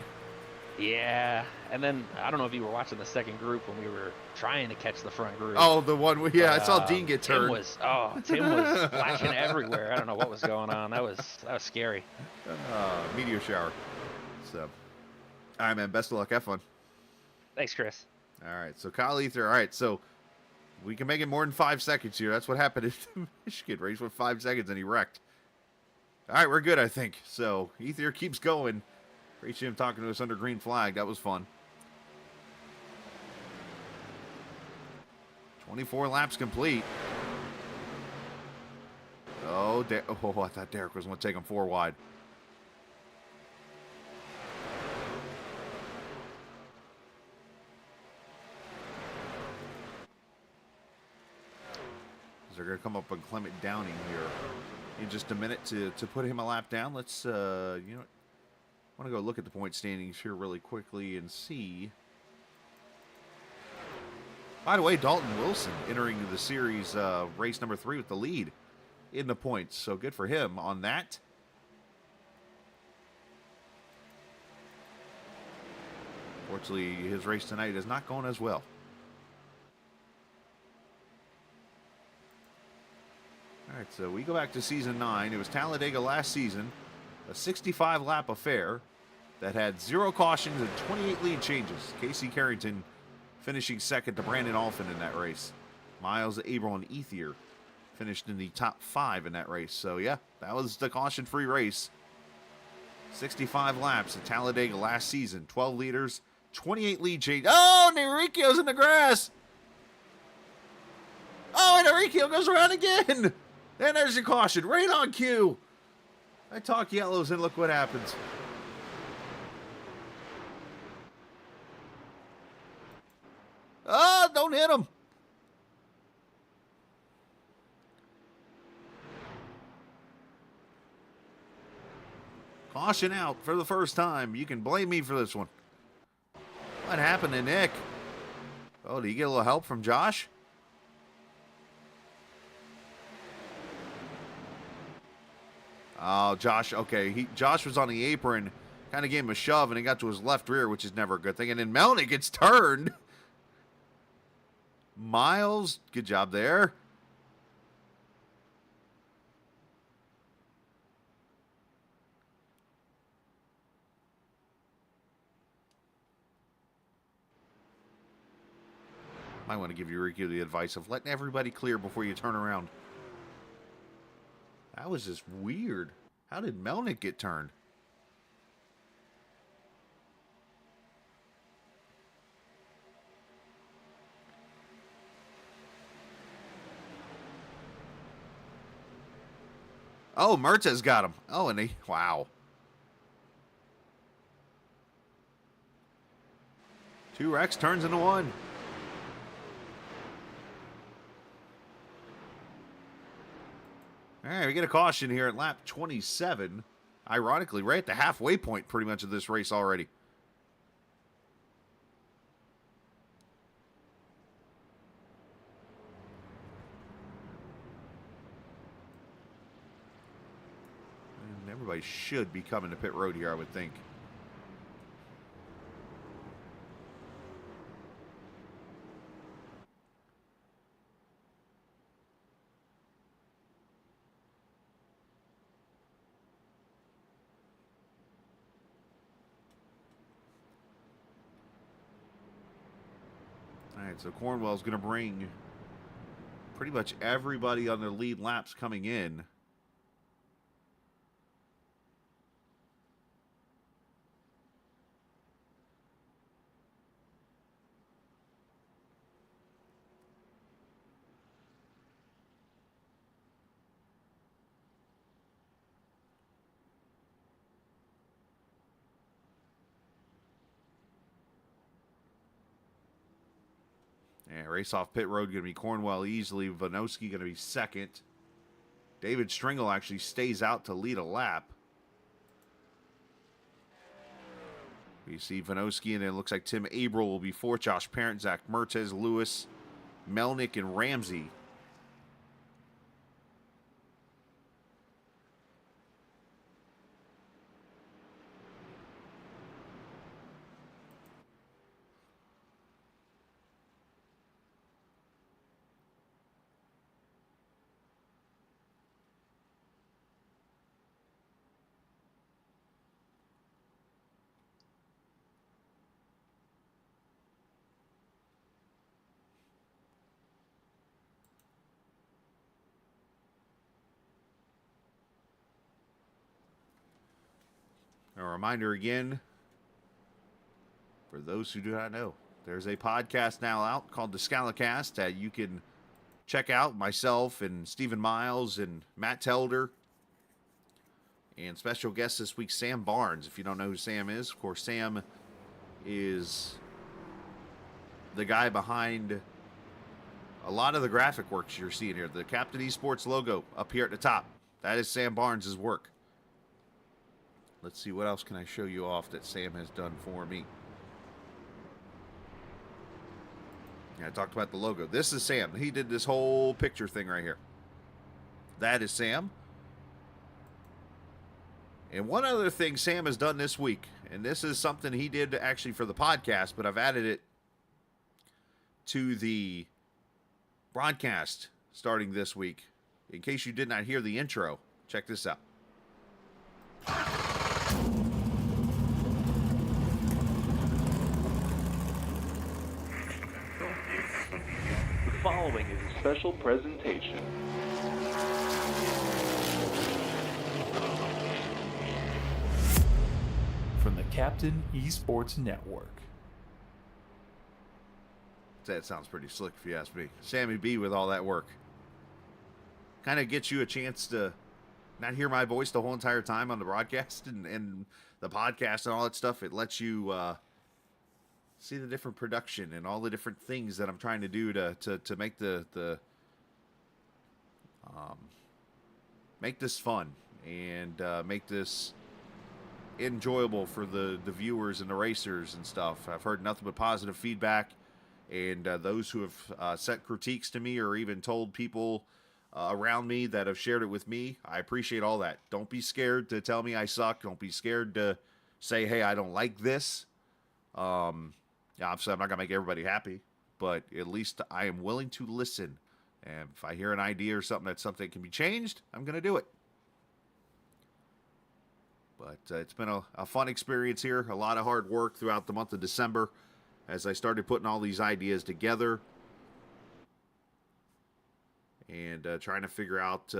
Yeah, and then I don't know if you were watching the second group when we were trying to catch the front group. Oh, the one, I saw Dean get turned. Tim was flashing everywhere. I don't know what was going on. That was scary. Meteor shower. So, all right, man. Best of luck. Have fun. Thanks, Chris. All right, so Kyle Ether. All right, so we can make it more than 5 seconds here. That's what happened at the Michigan race with 5 seconds, and he wrecked. All right, we're good, I think. So Ether keeps going. Appreciate him talking to us under green flag. That was fun. 24 laps complete. Oh, I thought Derek was going to take him 4 wide. They're going to come up on Clement Downing here in just a minute to put him a lap down. Let's, you know, I want to go look at the point standings here really quickly and see. By the way, Dalton Wilson entering the series race number 3 with the lead in the points. So good for him on that. Fortunately, his race tonight is not going as well. All right, so we go back to season 9. It was Talladega last season, a 65-lap affair that had 0 cautions and 28 lead changes. Casey Carrington finishing second to Brandon Alphin in that race. Miles, Abel, and Ethier finished in the top 5 in that race. So, yeah, that was the caution-free race. 65 laps at Talladega last season. 12 leaders, 28 lead change. Oh, and Enrique's in the grass. Oh, and Enrique goes around again. And there's your caution, right on cue. I talk yellows, and look what happens. Oh, don't hit him. Caution out for the first time. You can blame me for this one. What happened to Nick? Oh, did you get a little help from Josh? Oh, Josh, okay. Josh was on the apron, kind of gave him a shove, and he got to his left rear, which is never a good thing. And then Melnick gets turned. Miles, good job there. Might want to give Eureka the advice of letting everybody clear before you turn around. That was just weird. How did Melnick get turned? Oh, Mertes got him. Oh, and wow. 2 wrecks turns into 1. All right, we get a caution here at lap 27. Ironically, right at the halfway point pretty much of this race already. And everybody should be coming to pit road here, I would think. All right, so Cornwell's going to bring pretty much everybody on their lead laps coming in. Yeah, race off pit road going to be Cornwell easily. Vanoski going to be second. David Stringle actually stays out to lead a lap. We see Vanoski, and it looks like Tim Abril will be fourth. Josh Parent, Zach Mertes, Lewis, Melnick, and Ramsey. A reminder again, for those who do not know, there's a podcast now out called the Scalicast that you can check out. Myself and Stephen Miles and Matt Telder. And special guest this week, Sam Barnes. If you don't know who Sam is, of course, Sam is the guy behind a lot of the graphic works you're seeing here. The Captain Esports logo up here at the top. That is Sam Barnes' work. Let's see, what else can I show you off that Sam has done for me? Yeah, I talked about the logo. This is Sam. He did this whole picture thing right here. That is Sam. And one other thing Sam has done this week, and this is something he did actually for the podcast, but I've added it to the broadcast starting this week. In case you did not hear the intro, check this out. The following is a special presentation. From the Captain Esports Network. That sounds pretty slick if you ask me. Sammy B with all that work. Kind of gets you a chance to not hear my voice the whole entire time on the broadcast and the podcast and all that stuff. It lets you see the different production and all the different things that I'm trying to do to make make this fun and make this enjoyable for the viewers and the racers and stuff. I've heard nothing but positive feedback, and those who have sent critiques to me or even told people around me that have shared it with me, I appreciate all that. Don't be scared to tell me I suck. Don't be scared to say, hey, I don't like this. Obviously, I'm not going to make everybody happy, but at least I am willing to listen. And if I hear an idea or something that can be changed, I'm going to do it. But it's been a fun experience here. A lot of hard work throughout the month of December as I started putting all these ideas together and trying to figure out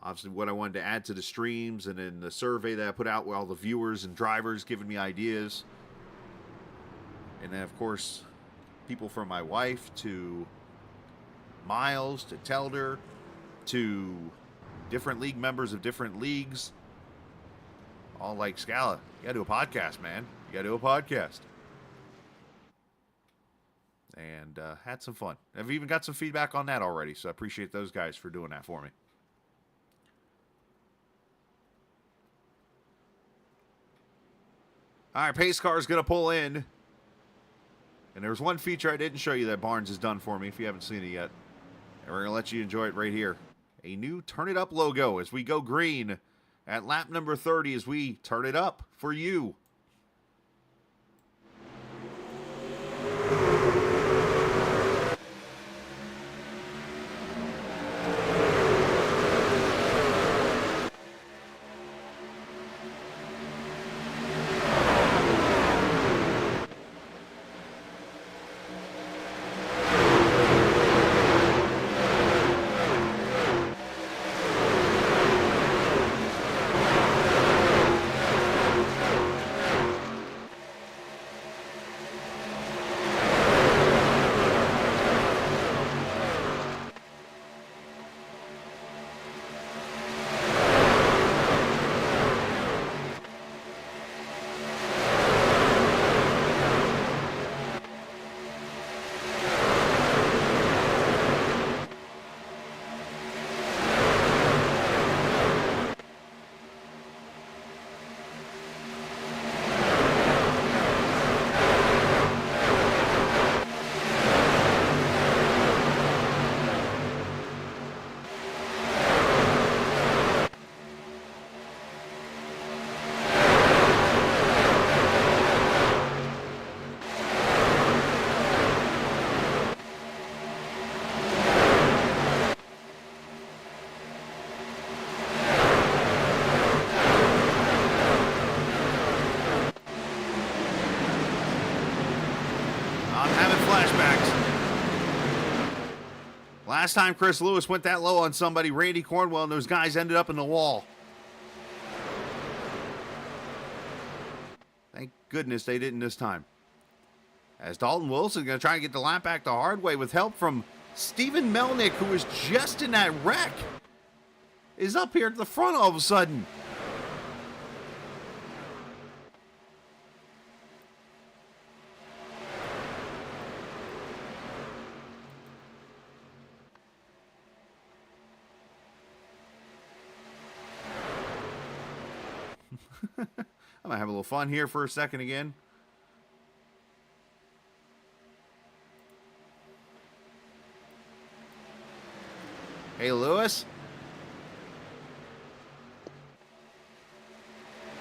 obviously what I wanted to add to the streams, and then the survey that I put out with all the viewers and drivers giving me ideas. And then, of course, people from my wife to Miles to Telder to different league members of different leagues. All like, Scala, you gotta do a podcast, man. You gotta do a podcast. And had some fun. I've even got some feedback on that already, so I appreciate those guys for doing that for me. All right, pace car is going to pull in. And there's one feature I didn't show you that Barnes has done for me if you haven't seen it yet. And we're going to let you enjoy it right here. A new Turn It Up logo as we go green at lap number 30 as we turn it up for you. Last time Chris Lewis went that low on somebody, Randy Cornwell, and those guys ended up in the wall. Thank goodness they didn't this time. As Dalton Wilson going to try and get the lap back the hard way with help from Stephen Melnick, who was just in that wreck, is up here at the front all of a sudden. I'm going to have a little fun here for a second again. Hey, Lewis.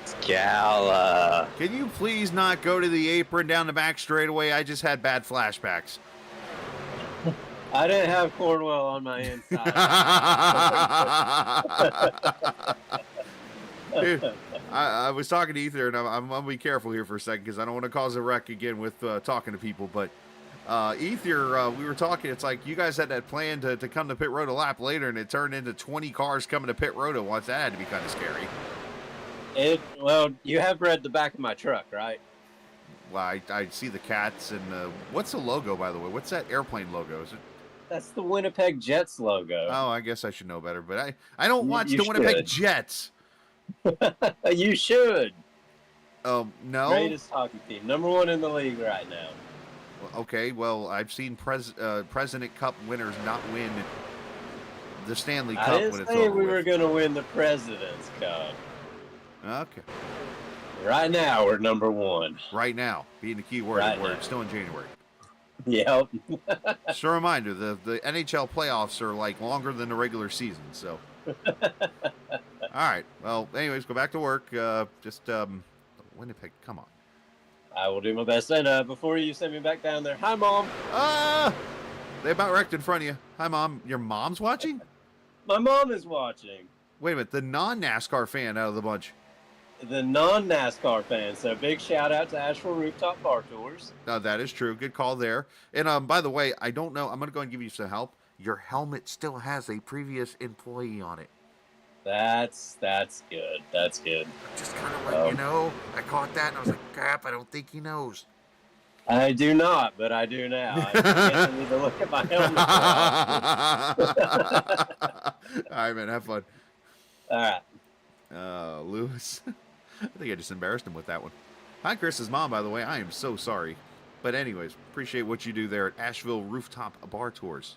Scala. Can you please not go to the apron down the back straightaway? I just had bad flashbacks. I didn't have Cornwell on my inside. I was talking to Ether, and I'm going to be careful here for a second because I don't want to cause a wreck again with talking to people. But Ether, we were talking. It's like you guys had that plan to come to pit road a lap later, and it turned into 20 cars coming to pit road at once. That had to be kind of scary. Well, you have read the back of my truck, right? Well, I see the cats, and what's the logo, by the way? What's that airplane logo? Is it? That's the Winnipeg Jets logo. Oh, I guess I should know better, but I don't watch You the Winnipeg should. Jets. You should. No. Greatest hockey team. #1 in the league right now. Okay, well, I've seen President Cup winners not win the Stanley Cup I didn't when it's say over we with. were going to win the President's Cup. Okay. Right now, we're #1. Right now, being the key word, Right we're now. still in January. Yep. Just a reminder, the NHL playoffs are like longer than the regular season, so. All right. Well, anyways, go back to work. Winnipeg, come on. I will do my best. And before you send me back down there, hi, Mom. They about wrecked in front of you. Hi, Mom. Your mom's watching? My mom is watching. Wait a minute. The non-NASCAR fan out of the bunch. The non-NASCAR fans. So big shout out to Asheville Rooftop Bar Tours. No, that is true. Good call there. And by the way, I don't know. I'm going to go and give you some help. Your helmet still has a previous employee on it. That's good. That's good. Just kind of let you know. I caught that and I was like, crap, I don't think he knows. I do not, but I do now. I guess I need to look at my helmet. All right, man. Have fun. All right. Lewis. I think I just embarrassed him with that one. Hi, Chris's mom, by the way. I am so sorry. But anyways, appreciate what you do there at Asheville Rooftop Bar Tours.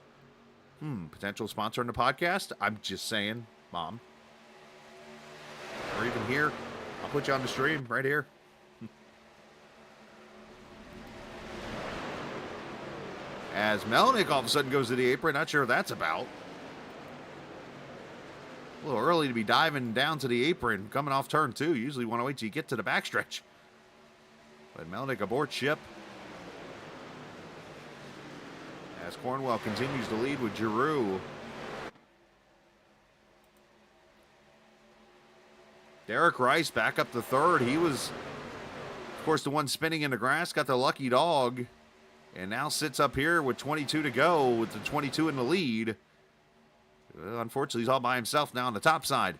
Potential sponsor on the podcast? I'm just saying, Mom. Or even here. I'll put you on the stream right here. As Melnick all of a sudden goes to the apron. Not sure what that's about. A little early to be diving down to the apron, coming off turn 2. Usually want to wait till you get to the backstretch. But Melnick aboard ship. As Cornwell continues to lead with Giroux. Derek Rice back up to third. He was, of course, the one spinning in the grass, got the lucky dog. And now sits up here with 22 to go with the 22 in the lead. Unfortunately, he's all by himself now on the top side.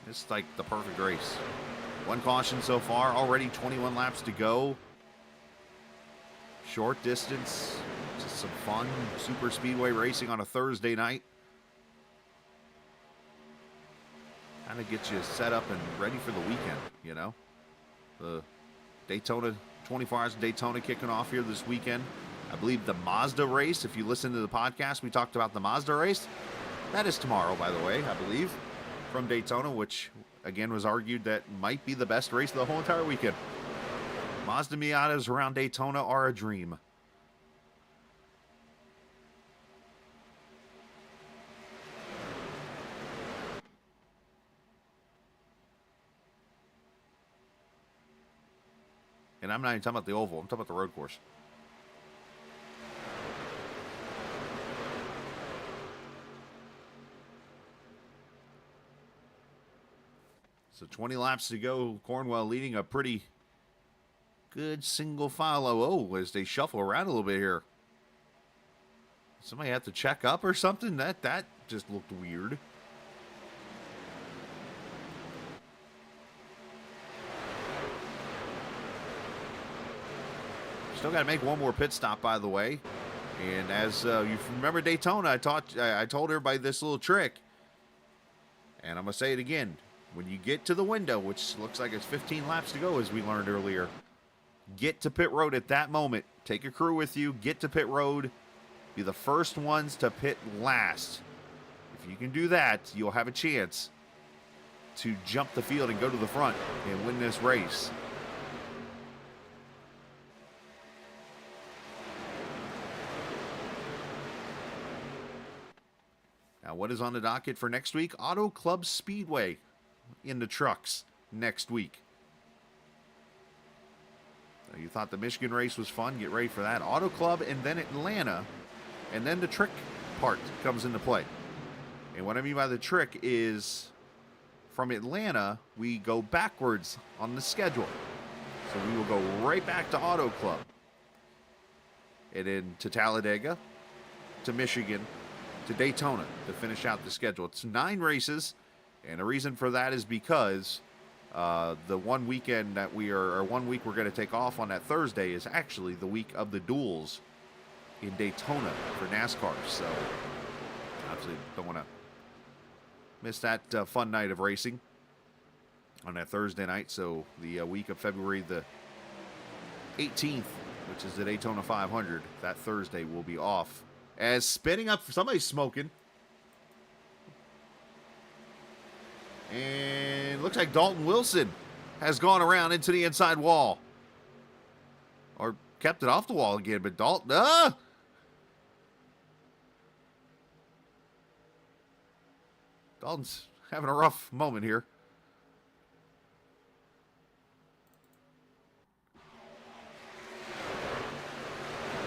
It's like the perfect race. One caution so far, already 21 laps to go. Short distance, just some fun super speedway racing on a Thursday night. Kind of get you set up and ready for the weekend, you know. The Daytona, 24 Hours of Daytona kicking off here this weekend. I believe the Mazda race, if you listen to the podcast, we talked about the Mazda race. That is tomorrow, by the way, I believe, from Daytona, which, again, was argued that might be the best race of the whole entire weekend. Mazda Miatas around Daytona are a dream. And I'm not even talking about the oval. I'm talking about the road course. So 20 laps to go. Cornwell leading a pretty good single file. Oh, as they shuffle around a little bit here. Somebody have to check up or something? That just looked weird. Still got to make one more pit stop, by the way. And as you remember Daytona, I told everybody this little trick. And I'm going to say it again. When you get to the window, which looks like it's 15 laps to go, as we learned earlier, get to pit road at that moment. Take a crew with you. Get to pit road. Be the first ones to pit last. If you can do that, you'll have a chance to jump the field and go to the front and win this race. Now, what is on the docket for next week? Auto Club Speedway in the trucks next week. So you thought the Michigan race was fun? Get ready for that. Auto Club and then Atlanta, and then the trick part comes into play. And what I mean by the trick is from Atlanta, we go backwards on the schedule. So we will go right back to Auto Club. And then to Talladega, to Michigan, to Daytona to finish out the schedule. It's 9 races, and the reason for that is because the one weekend that or 1 week we're going to take off on that Thursday is actually the week of the duels in Daytona for NASCAR. So obviously don't want to miss that fun night of racing on that Thursday night. So the week of February the 18th, which is the Daytona 500, that Thursday will be off. As spinning up, somebody's smoking. And looks like Dalton Wilson has gone around into the inside wall. Or kept it off the wall again, but Dalton, Dalton's having a rough moment here.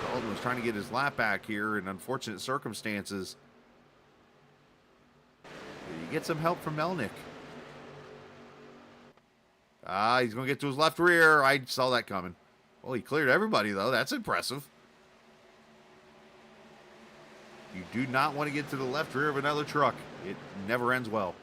Dalton was trying to get his lap back here in unfortunate circumstances. You get some help from Melnick. He's going to get to his left rear. I saw that coming. Well, he cleared everybody, though. That's impressive. You do not want to get to the left rear of another truck. It never ends well.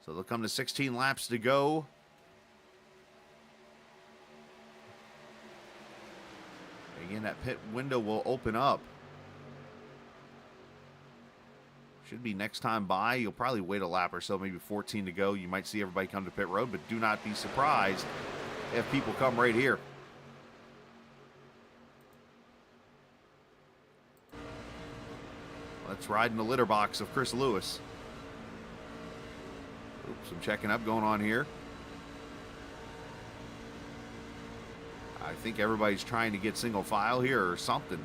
So they'll come to 16 laps to go. Again, that pit window will open up. Should be next time by. You'll probably wait a lap or so, maybe 14 to go. You might see everybody come to pit road, but do not be surprised if people come right here. Let's ride in the litter box of Chris Lewis. Some checking up going on here. I think everybody's trying to get single file here or something.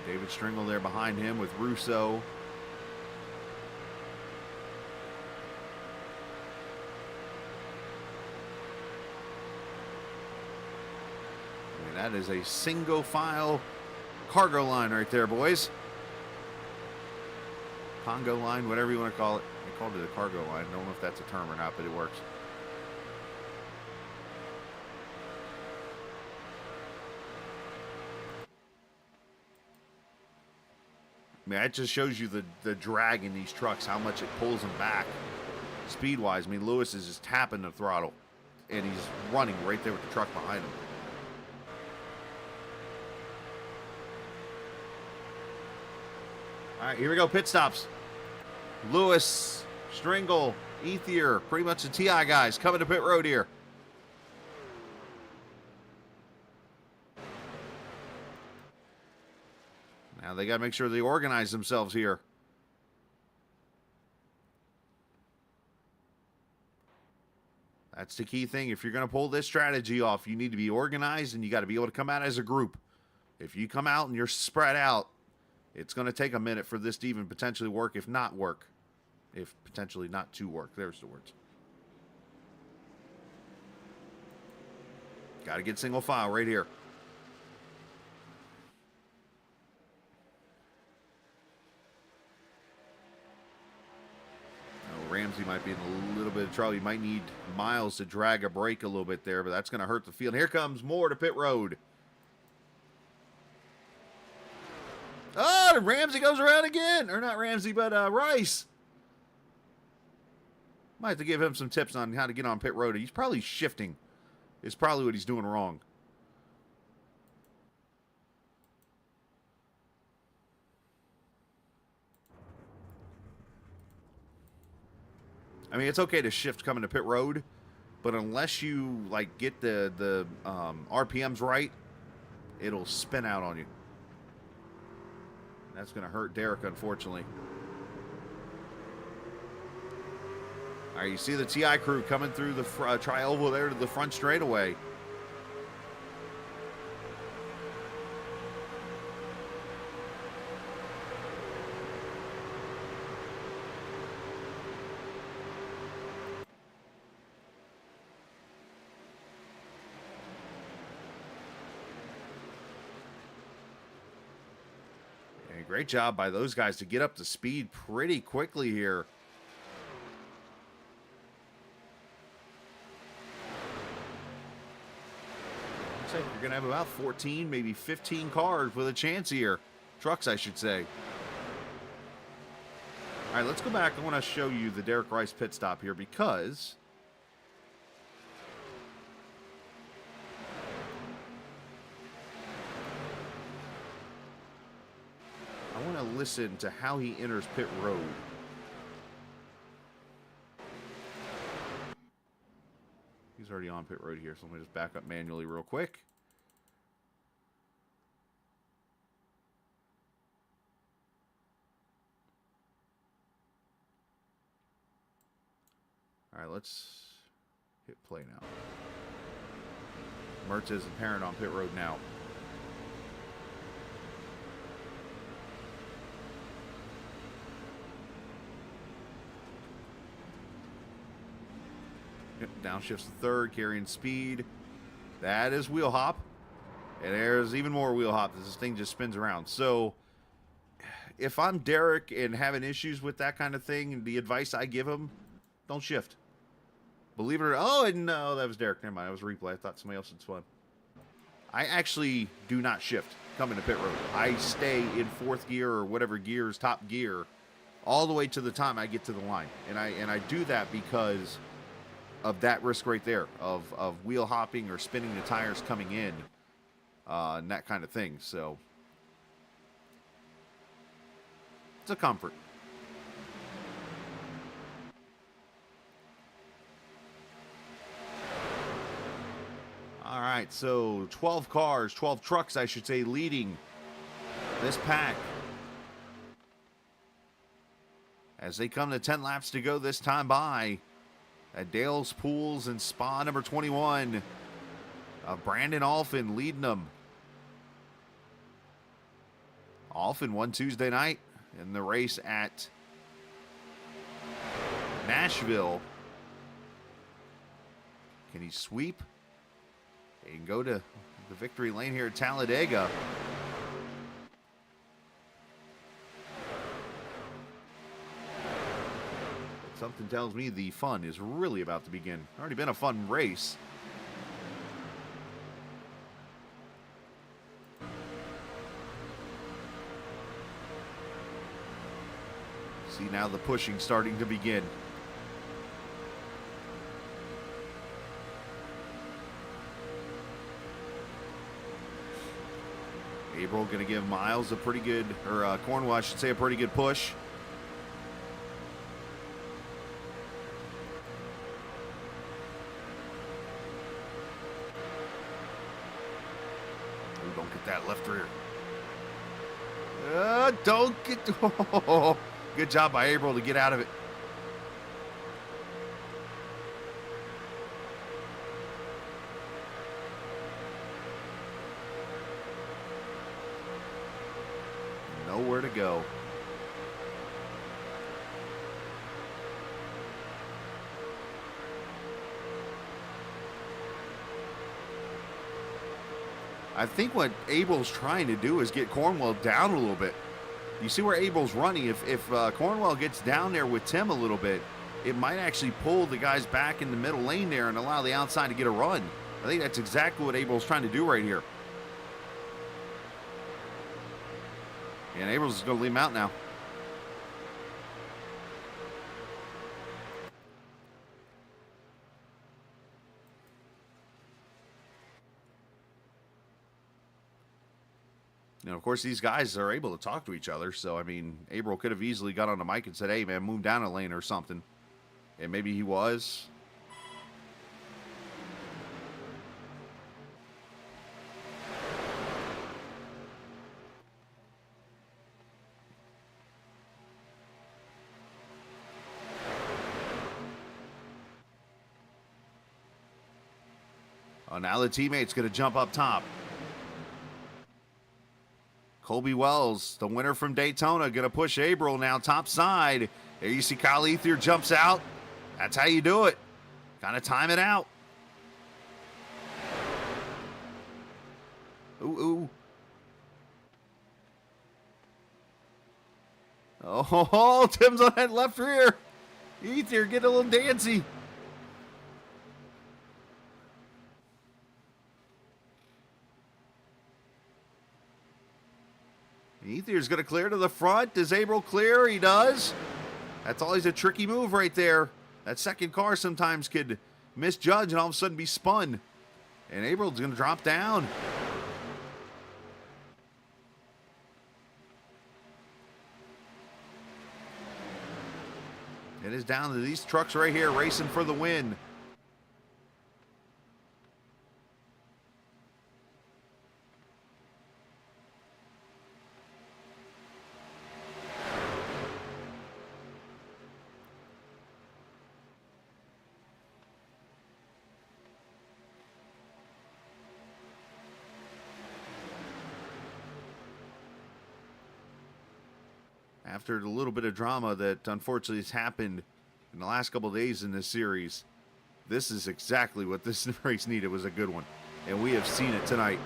David Stringle there behind him with Russo. And that is a single file cargo line right there, boys. Congo line, whatever you want to call it. I called it a cargo line. I don't know if that's a term or not, but it works. I mean, that just shows you the drag in these trucks, how much it pulls them back speed-wise. I mean, Lewis is just tapping the throttle, and he's running right there with the truck behind him. All right, here we go, pit stops. Lewis, Stringle, Ethier, pretty much the TI guys coming to pit road here. Now they got to make sure they organize themselves here. That's the key thing. If you're going to pull this strategy off, you need to be organized and you got to be able to come out as a group. If you come out and you're spread out, it's going to take a minute for this to even potentially work, if not work. If potentially not to work. There's the words. Got to get single file right here. Ramsey might be in a little bit of trouble. You might need Miles to drag a brake a little bit there, but that's going to hurt the field. Here comes Moore to pit road. Oh, Ramsey goes around again. Or not Ramsey, but Rice. Might have to give him some tips on how to get on pit road. He's probably shifting. Is probably what he's doing wrong. I mean, it's okay to shift coming to pit road, but unless you like get the RPMs right, it'll spin out on you. That's going to hurt Derek, unfortunately. All right, you see the TI crew coming through the tri-oval there to the front straightaway. Great job by those guys to get up to speed pretty quickly here. Looks like you're going to have about 14, maybe 15 cars with a chance here. Trucks, I should say. All right, let's go back. I want to show you the Derek Rice pit stop here because I want to listen to how he enters pit road. He's already on pit road here, so let me just back up manually real quick. All right, let's hit play now. Mertz is apparent on pit road now. Downshifts to third, carrying speed. That is wheel hop. And there's even more wheel hop as this thing just spins around. So if I'm Derek and having issues with that kind of thing, the advice I give him, don't shift. Believe it or not. Oh, no, that was Derek. Never mind. That was a replay. I thought somebody else had spun. I actually do not shift coming to pit road. I stay in fourth gear or whatever gear is top gear all the way to the time I get to the line. And I do that because of that risk right there of wheel hopping or spinning the tires coming in and that kind of thing. So it's a comfort. All right, so 12 cars, 12 trucks, I should say, leading this pack as they come to 10 laps to go this time by at Dale's Pools and Spa number 21. Brandon Alphin leading them. Alphin won Tuesday night in the race at Nashville. Can he sweep? He can go to the victory lane here at Talladega. Something tells me the fun is really about to begin. Already been a fun race. See now the pushing starting to begin. April going to give Miles a pretty good, or Cornwell, I should say, a pretty good push. Ooh, don't get that left rear. Don't get. Oh, good job by April to get out of it. Nowhere to go. I think what Abel's trying to do is get Cornwell down a little bit. You see where Abel's running. If Cornwell gets down there with Tim a little bit, it might actually pull the guys back in the middle lane there and allow the outside to get a run. I think that's exactly what Abel's trying to do right here. And Abel's is going to leave him out now. And of course, these guys are able to talk to each other. So, I mean, Abel could have easily got on the mic and said, hey, man, move down a lane or something. And maybe he was. Oh, now the teammate's going to jump up top. Colby Wells, the winner from Daytona, going to push Abril now top side. There you see Kyle Ethier jumps out. That's how you do it. Kind of time it out. Ooh. Oh, Tim's on that left rear. Ethier getting a little dancy. Ethier's going to clear to the front. Does Abril clear? He does. That's always a tricky move right there. That second car sometimes could misjudge and all of a sudden be spun. And Abril's going to drop down. It is down to these trucks right here racing for the win. After the little bit of drama that unfortunately has happened in the last couple of days in this series, this is exactly what this race needed. Was a good one, and we have seen it tonight.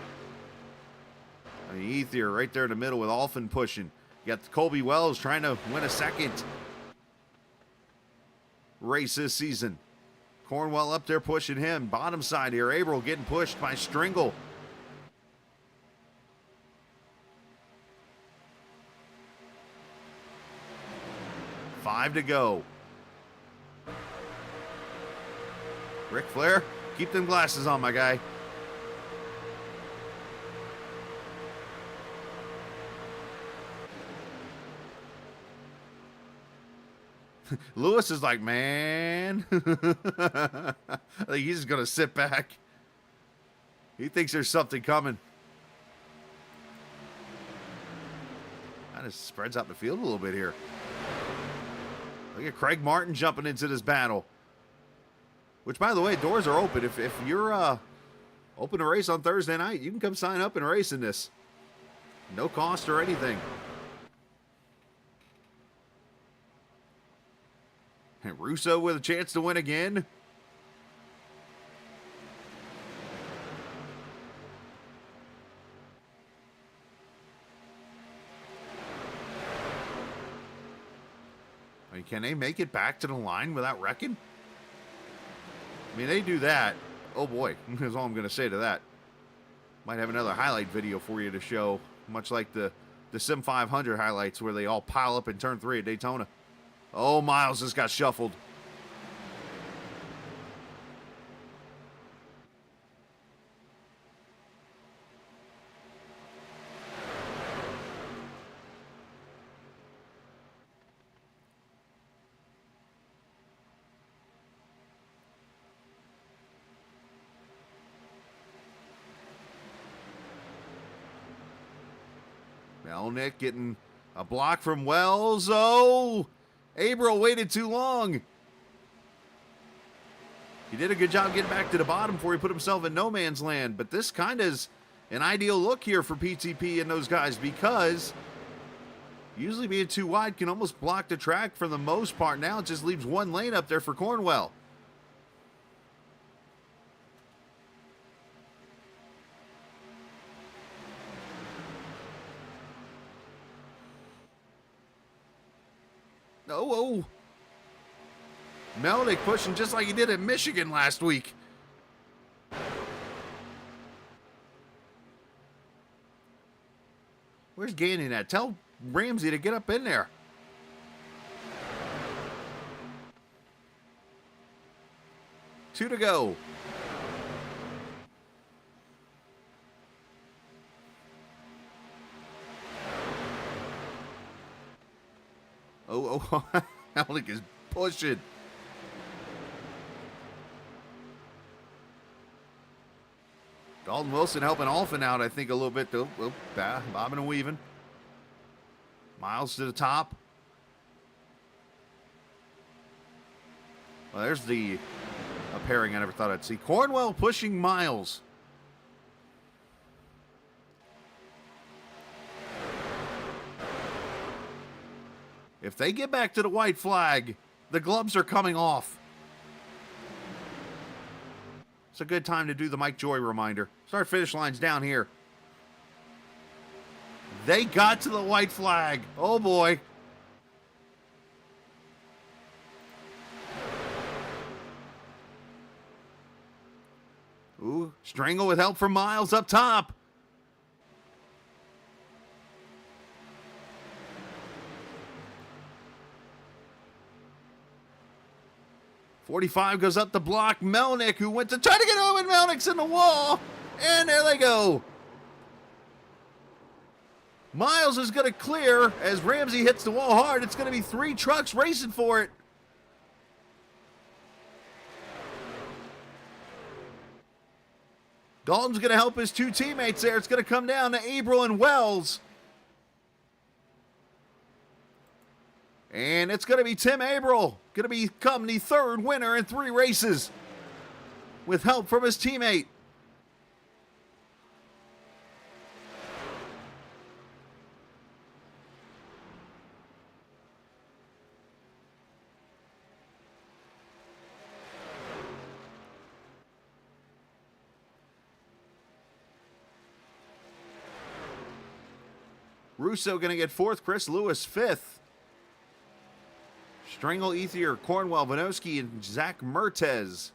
I mean, Ethier right there in the middle with Alphin pushing. You got Colby Wells trying to win a second race this season. Cornwell up there pushing him. Bottom side here, Abril getting pushed by Stringle. Five to go. Ric Flair, keep them glasses on, my guy. Lewis is like, man. I think he's just going to sit back. He thinks there's something coming. Kind of spreads out the field a little bit here. Look at Craig Martin jumping into this battle. Which, by the way, doors are open. If you're open to race on Thursday night, you can come sign up and race in this. No cost or anything. And Russo with a chance to win again. I mean, can they make it back to the line without wrecking? I mean, they do that. Oh boy, that's all I'm going to say to that. Might have another highlight video for you to show, much like the Sim 500 highlights where they all pile up in turn 3 at Daytona. Oh, Miles just got shuffled. Melnick getting a block from Wells. Oh, Abril waited too long. He did a good job getting back to the bottom before he put himself in no man's land. But this kind of is an ideal look here for PTP and those guys, because usually being too wide can almost block the track for the most part. Now it just leaves one lane up there for Cornwell. Oh. Melnick pushing just like he did in Michigan last week. Where's Gannon at? Tell Ramsey to get up in there. Two to go. Oh, Melnick is pushing. Dalton Wilson helping Alphin out, I think, a little bit, though. Bobbing and weaving. Miles to the top. Well, there's a pairing I never thought I'd see. Cornwell pushing Miles. If they get back to the white flag, the gloves are coming off. It's a good time to do the Mike Joy reminder. Start finish line's down here. They got to the white flag. Oh boy. Ooh, Strangle with help from Miles up top. .45 goes up the block. Melnick, who went to try to get home, and Melnick's in the wall. And there they go. Miles is going to clear as Ramsey hits the wall hard. It's going to be 3 trucks racing for it. Dalton's going to help his 2 teammates there. It's going to come down to Abril and Wells. And it's going to be Tim Abril, going to become the 3rd winner in 3 races with help from his teammate. Russo going to get 4th, Chris Lewis 5th. Strangle, Ethier, Cornwell, Vinoski, and Zach Mertez.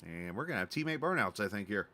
And we're going to have teammate burnouts, I think, here.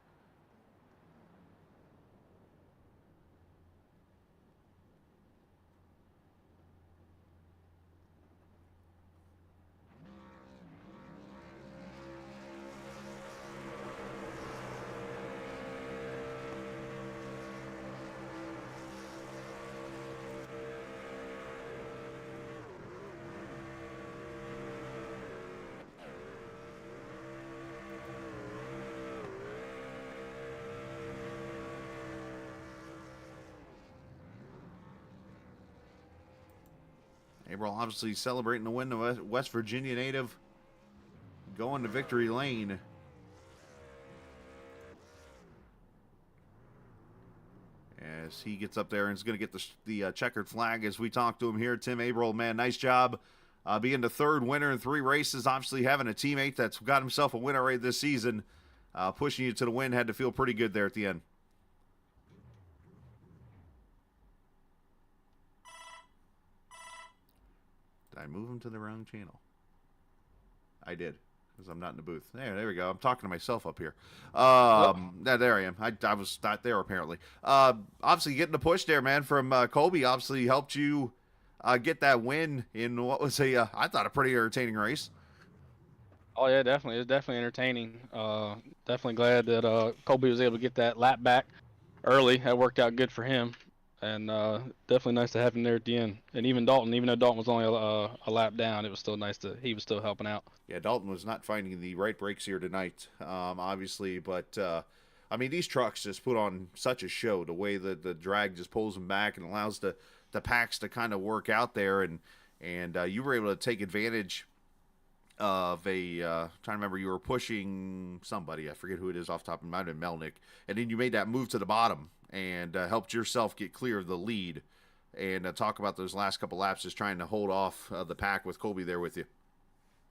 April obviously celebrating the win, the West Virginia native going to victory lane. As he gets up there and is going to get the checkered flag as we talk to him here. Tim Abril, man, nice job being the 3rd winner in 3 races. Obviously having a teammate that's got himself a winner rate this season, pushing you to the win, had to feel pretty good there at the end. I move him to the wrong channel. I did, because I'm not in the booth. There we go. I'm talking to myself up here. There I am. I was not there, apparently. Obviously, getting the push there, man, from Colby obviously helped you get that win in what was I thought, a pretty entertaining race. Oh, yeah, definitely. It was definitely entertaining. Definitely glad that Colby was able to get that lap back early. That worked out good for him. And definitely nice to have him there at the end. And even Dalton, even though Dalton was only a lap down, it was still nice he was still helping out. Yeah, Dalton was not finding the right brakes here tonight, obviously. But, I mean, these trucks just put on such a show. The way that the drag just pulls them back and allows the packs to kind of work out there. And you were able to take advantage of a trying to remember, you were pushing somebody, I forget who it is off the top of my mind, in Melnick, and then you made that move to the bottom and helped yourself get clear of the lead. And talk about those last couple laps, just trying to hold off the pack with Colby there with you.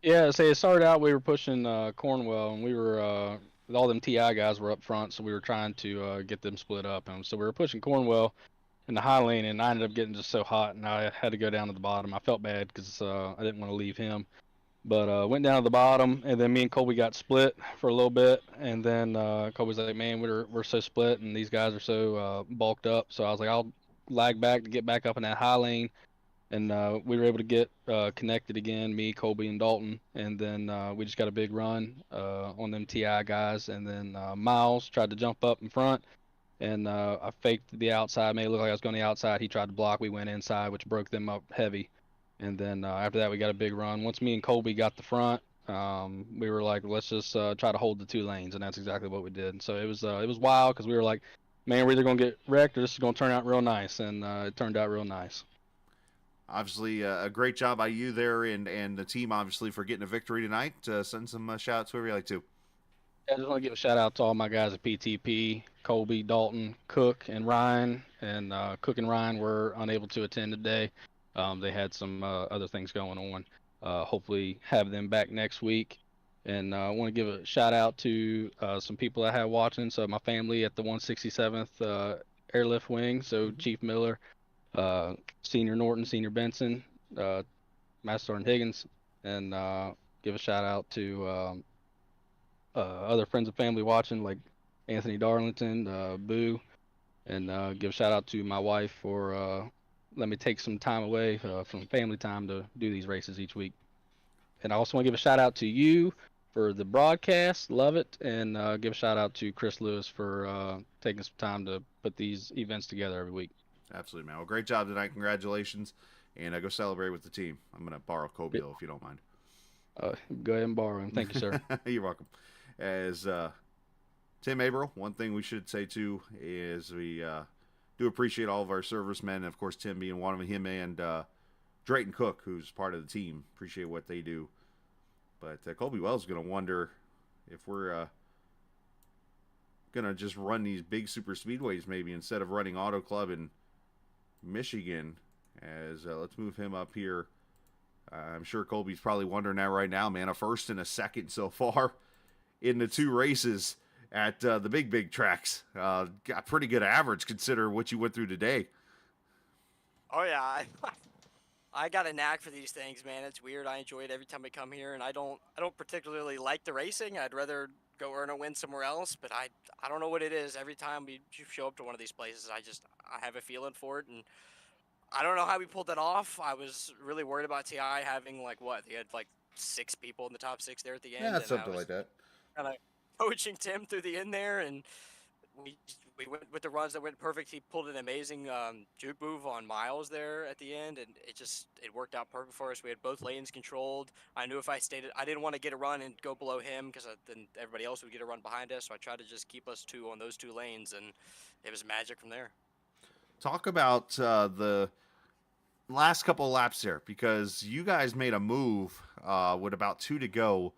Yeah, so it started out we were pushing Cornwell, and we were all them TI guys were up front, so we were trying to get them split up, and so we were pushing Cornwell in the high lane, and I ended up getting just so hot, and I had to go down to the bottom. I felt bad because I didn't want to leave him, but went down to the bottom, and then me and Colby got split for a little bit, and then Colby's like, man, we're so split, and these guys are so bulked up, so I was like, I'll lag back to get back up in that high lane. And we were able to get connected again, me, Colby, and Dalton. And then we just got a big run on them TI guys. And then Miles tried to jump up in front, and I faked the outside, made it look like I was going the outside. He tried to block. We went inside, which broke them up heavy. And then after that, we got a big run. Once me and Colby got the front, we were like, let's just try to hold the 2 lanes, and that's exactly what we did. And so it was wild because we were like, man, we're either going to get wrecked or this is going to turn out real nice. And it turned out real nice. Obviously, a great job by you there and the team, obviously, for getting a victory tonight. Send some shout-outs whoever you like to. I just want to give a shout-out to all my guys at PTP, Colby, Dalton, Cook, and Ryan. And Cook and Ryan were unable to attend today. They had some other things going on. Hopefully have them back next week. And I want to give a shout-out to some people I have watching. So my family at the 167th Airlift Wing, so Chief Miller, Senior Norton, Senior Benson, Master Sergeant Higgins, and give a shout out to other friends and family watching, like Anthony Darlington, Boo, and give a shout out to my wife for letting me take some time away from family time to do these races each week. And I also want to give a shout out to you for the broadcast, love it, and give a shout out to Chris Lewis for taking some time to put these events together every week. Absolutely, man. Well, great job tonight. Congratulations. And go celebrate with the team. I'm going to borrow Kobe, though, if you don't mind. Go ahead and borrow him. Thank you, sir. You're welcome. As Tim Averill, one thing we should say, too, is we do appreciate all of our servicemen. Of course, Tim being one of them, him and Drayton Cook, who's part of the team. Appreciate what they do. But Colby Wells is going to wonder if we're going to just run these big super speedways maybe instead of running Auto Club and Michigan. As let's move him up here. I'm sure Colby's probably wondering that right now, man. A first and a second so far in the 2 races at the big tracks. Got pretty good average considering what you went through today. Oh yeah, I got a knack for these things, man. It's weird. I enjoy it every time I come here, and I don't particularly like the racing. I'd rather go earn a win somewhere else, but I don't know what it is. Every time we show up to one of these places, I have a feeling for it, and I don't know how we pulled that off. I was really worried about TI having they had 6 people in the top 6 there at the end. Yeah, something like that. Kind of coaching Tim through the end there, and we went with the runs that went perfect. He pulled an amazing juke move on Miles there at the end, and it worked out perfect for us. We had both lanes controlled. I knew if I I didn't want to get a run and go below him because then everybody else would get a run behind us. So I tried to just keep us 2 on those 2 lanes, and it was magic from there. Talk about the last couple of laps there, because you guys made a move with about 2 to go.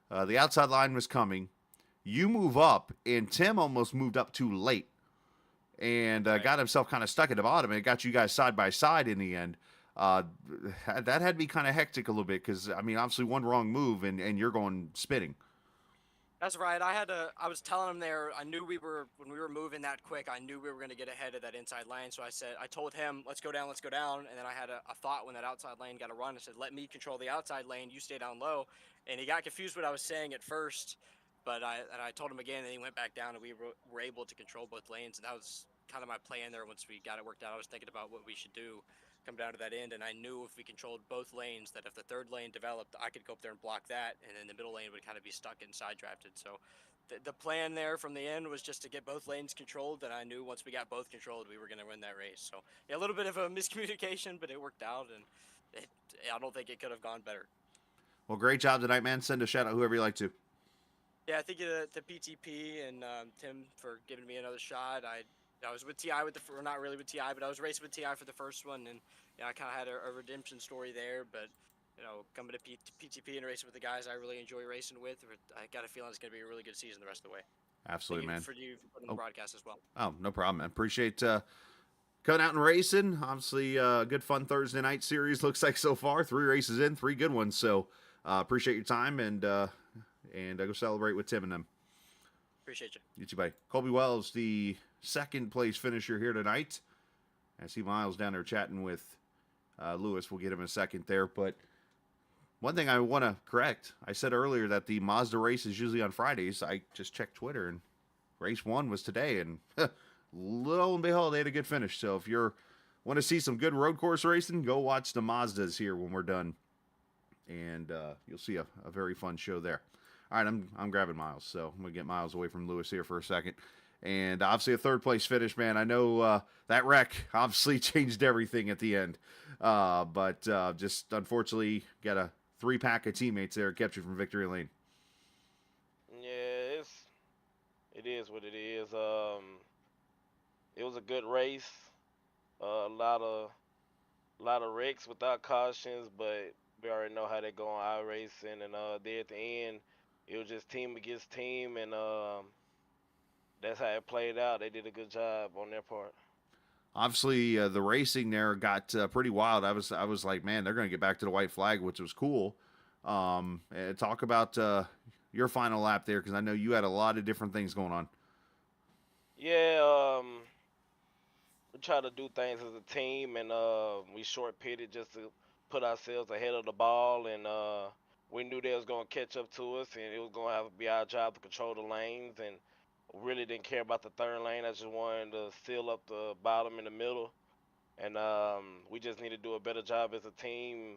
The outside line was coming. You move up, and Tim almost moved up too late and got himself kind of stuck at the bottom, and it got you guys side by side in the end. That had to be kind of hectic a little bit because, I mean, obviously one wrong move, and you're going spinning. That's right. I was telling him there, I knew when we were moving that quick, I knew we were going to get ahead of that inside lane. So I told him, let's go down. And then I had a thought when that outside lane got a run. I said, let me control the outside lane. You stay down low. And he got confused what I was saying at first, but I told him again, and he went back down, and we were able to control both lanes. And that was kind of my plan there. Once we got it worked out, I was thinking about what we should do come down to that end, and I knew if we controlled both lanes that if the third lane developed, I could go up there and block that, and then the middle lane would kind of be stuck and side drafted. So the plan there from the end was just to get both lanes controlled, and I knew once we got both controlled, we were going to win that race. So yeah, a little bit of a miscommunication, but it worked out, and I don't think it could have gone better. Well, great job tonight, man. Send a shout out whoever you like to. Yeah, I think to PTP and Tim for giving me another shot. I was with TI not really with TI, but I was racing with TI for the first one, and I kind of had a redemption story there. But coming to PTP and racing with the guys I really enjoy racing with. I got a feeling it's going to be a really good season the rest of the way. Absolutely, man. For you putting the broadcast as well. Oh, no problem, man. Appreciate coming out and racing. Obviously, good fun Thursday night series looks like so far. 3 races in, 3 good ones. So appreciate your time, and go celebrate with Tim and them. Appreciate you. You too, buddy. Colby Wells, the second place finisher here tonight. I see Miles down there chatting with Lewis. We'll get him in a second there. But one thing I want to correct, I said earlier that the Mazda race is usually on Fridays. I just checked Twitter, and race 1 was today, and lo and behold, they had a good finish. So if you want to see some good road course racing, go watch the Mazdas here when we're done, and you'll see a very fun show there. All right, I'm grabbing Miles, so I'm going to get Miles away from Lewis here for a second. And obviously a third-place finish, man. I know that wreck obviously changed everything at the end. But just unfortunately got a 3-pack of teammates there kept you from victory lane. Yeah, it is what it is. It was a good race. A lot of wrecks without cautions, but we already know how they go on iRacing. And there at the end, it was just team against team, and that's how it played out. They did a good job on their part. Obviously, the racing there got pretty wild. I was like, man, they're going to get back to the white flag, which was cool. Talk about your final lap there, because I know you had a lot of different things going on. Yeah, we try to do things as a team, and we short pitted just to put ourselves ahead of the ball, and we knew they was going to catch up to us, and it was going to have to be our job to control the lanes, and really didn't care about the third lane. I just wanted to seal up the bottom in the middle, and we just need to do a better job as a team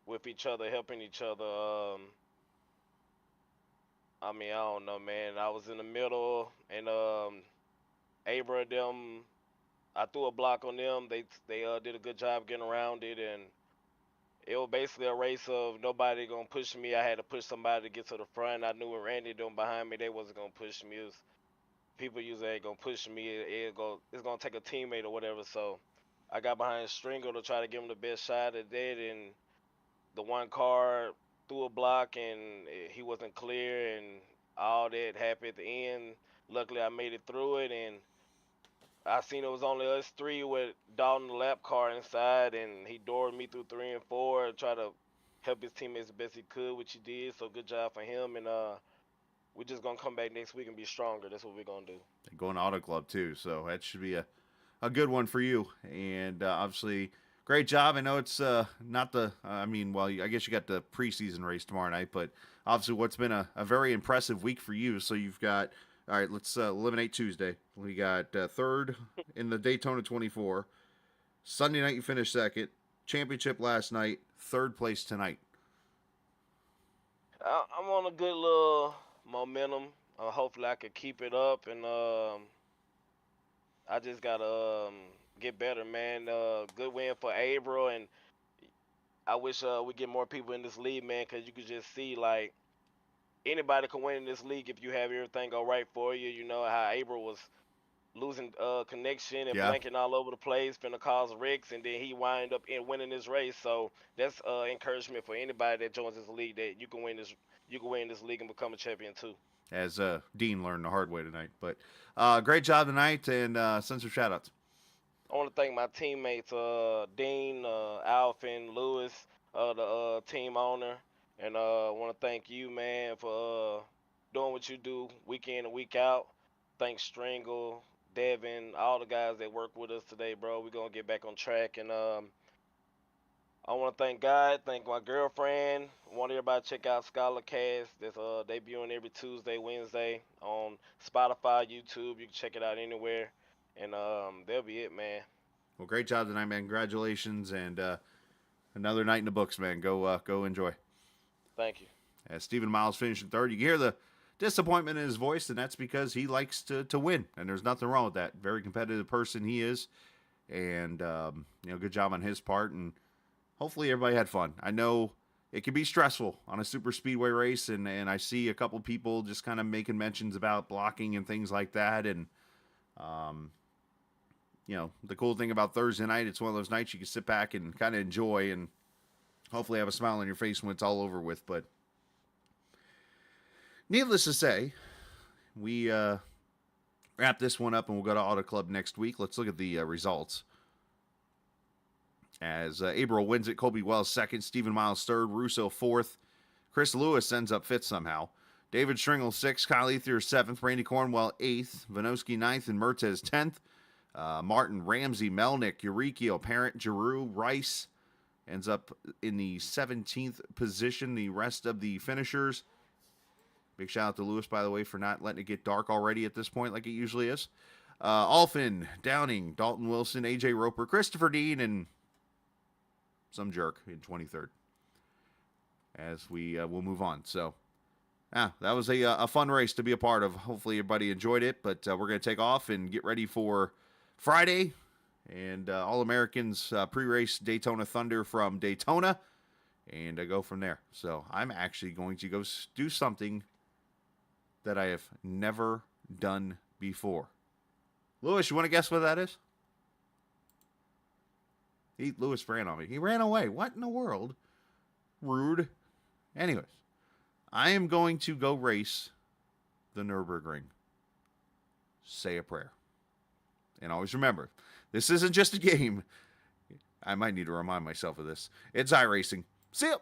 with each other, helping each other. I don't know, man. I was in the middle, and Abra them, I threw a block on them. They did a good job getting around it, and it was basically a race of nobody gonna push me. I had to push somebody to get to the front. I knew when Randy them behind me, they wasn't gonna push me. People usually ain't gonna push me. It's gonna take a teammate or whatever. So I got behind Stringer to try to give him the best shot at that, and the one car threw a block, and he wasn't clear, and all that happened at the end. Luckily, I made it through it, and I seen it was only us 3 with Dalton the lap car inside, and he doored me through 3 and 4, try to help his teammates the best he could, which he did. So good job for him, and we're just gonna come back next week and be stronger. That's what we're gonna do. Going to Auto Club too, so that should be a good one for you. And obviously, great job. I know it's not the. I guess you got the preseason race tomorrow night, but obviously, what's been a very impressive week for you. So you've got. All right, let's eliminate Tuesday. We got third in the Daytona 24. Sunday night, you finished second. Championship last night. Third place tonight. I'm on a good little momentum. Hopefully, I could keep it up, and I just gotta get better, man. Good win for Abra, and I wish we get more people in this league, man, because you could just see, like, anybody can win in this league if you have everything go right for you. You know how Abra was losing connection and blanking all over the place, finna cause wrecks, and then he wind up winning this race. So that's encouragement for anybody that joins this league, that you can win this league and become a champion too. As Dean learned the hard way tonight. But great job tonight, and send some shout outs. I want to thank my teammates, Dean, Alvin, Lewis, the team owner. And I want to thank you, man, for doing what you do week in and week out. Thanks Stringle, Devin, all the guys that work with us today, bro. We're going to get back on track. And I want to thank God, thank my girlfriend. I want everybody to check out Scholar Cast. That's debuting every Tuesday, Wednesday on Spotify, YouTube. You can check it out anywhere. And that'll be it, man. Well, great job tonight, man. Congratulations. And another night in the books, man. Go enjoy. Thank you. As Stephen Miles finished in third, you can hear the disappointment in his voice, and that's because he likes to win, and there's nothing wrong with that. Very competitive person he is, and good job on his part, and hopefully everybody had fun. I know it can be stressful on a super speedway race, and I see a couple people just kind of making mentions about blocking and things like that, and the cool thing about Thursday night, it's one of those nights you can sit back and kind of enjoy, and hopefully have a smile on your face when it's all over with. But needless to say, we wrap this one up and we'll go to Auto Club next week. Let's look at the results. As Abril wins it, Colby Wells second, Stephen Miles third, Russo fourth, Chris Lewis ends up fifth somehow. David Stringle sixth, Kyle Ethier seventh, Randy Cornwell eighth, Vanoski ninth, and Mertez 10th. Martin, Ramsey, Melnick, Eurykio, Parent, Giroux, Rice ends up in the 17th position. The rest of the finishers. Big shout out to Lewis, by the way, for not letting it get dark already at this point like it usually is. Alfin, Downing, Dalton Wilson, AJ Roper, Christopher Dean, and some jerk in 23rd. As we will move on. So, that was a fun race to be a part of. Hopefully everybody enjoyed it, but we're going to take off and get ready for Friday and All-Americans pre-race Daytona Thunder from Daytona and go from there. So I'm actually going to go do something that I have never done before. Lewis, you want to guess what that is? Lewis ran on me. He ran away. What in the world? Rude. Anyways, I am going to go race the Nürburgring. Say a prayer. And always remember, this isn't just a game. I might need to remind myself of this. It's iRacing. See ya!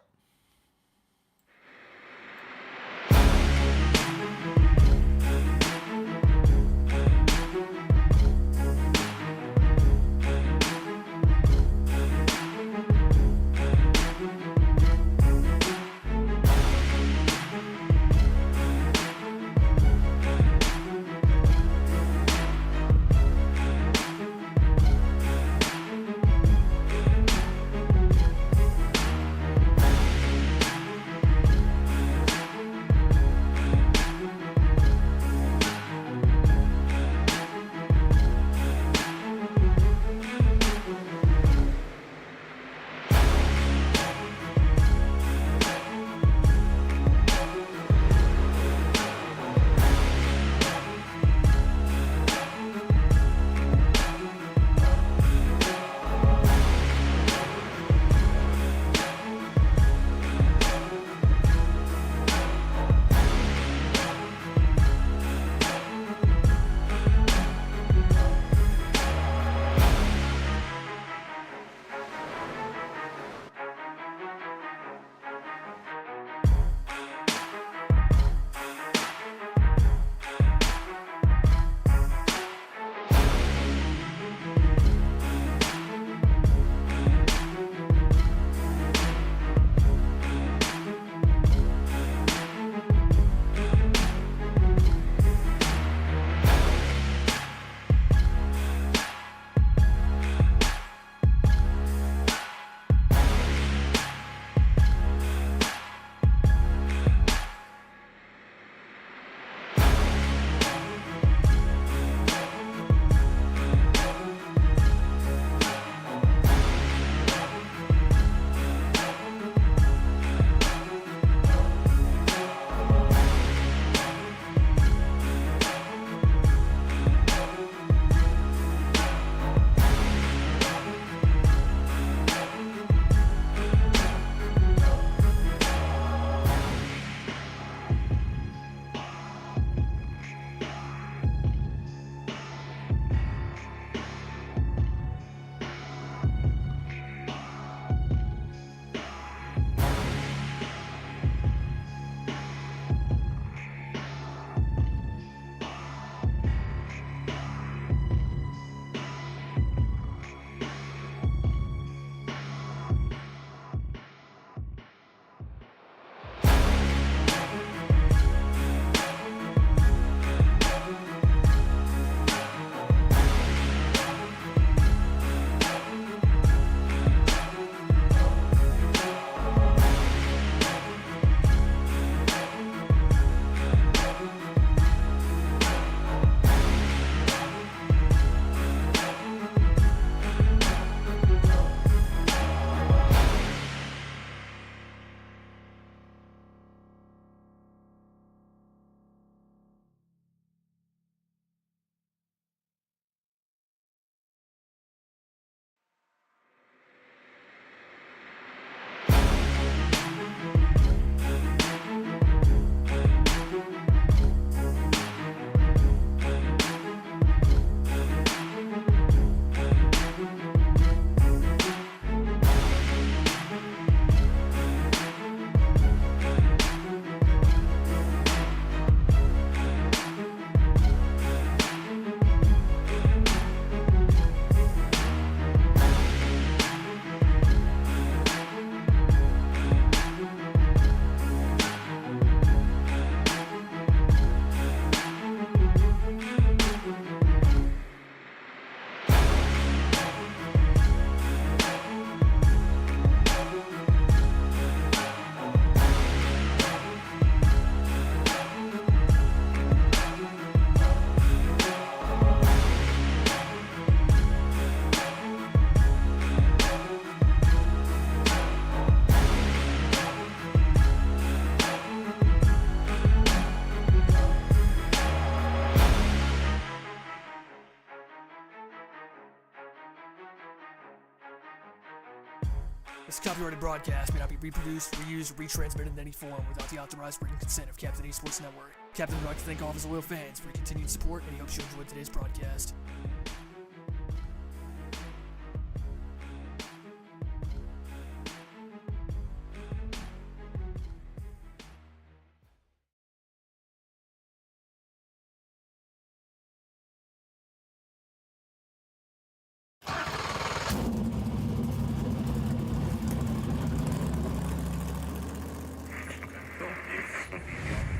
This copyrighted broadcast may not be reproduced, reused, or retransmitted in any form without the authorized written consent of Captain Esports Network. Captain would like to thank all of his loyal fans for your continued support, and he hopes you enjoyed today's broadcast.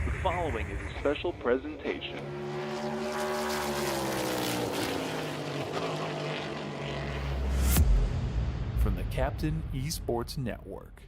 The following is a special presentation. From the Captain Esports Network.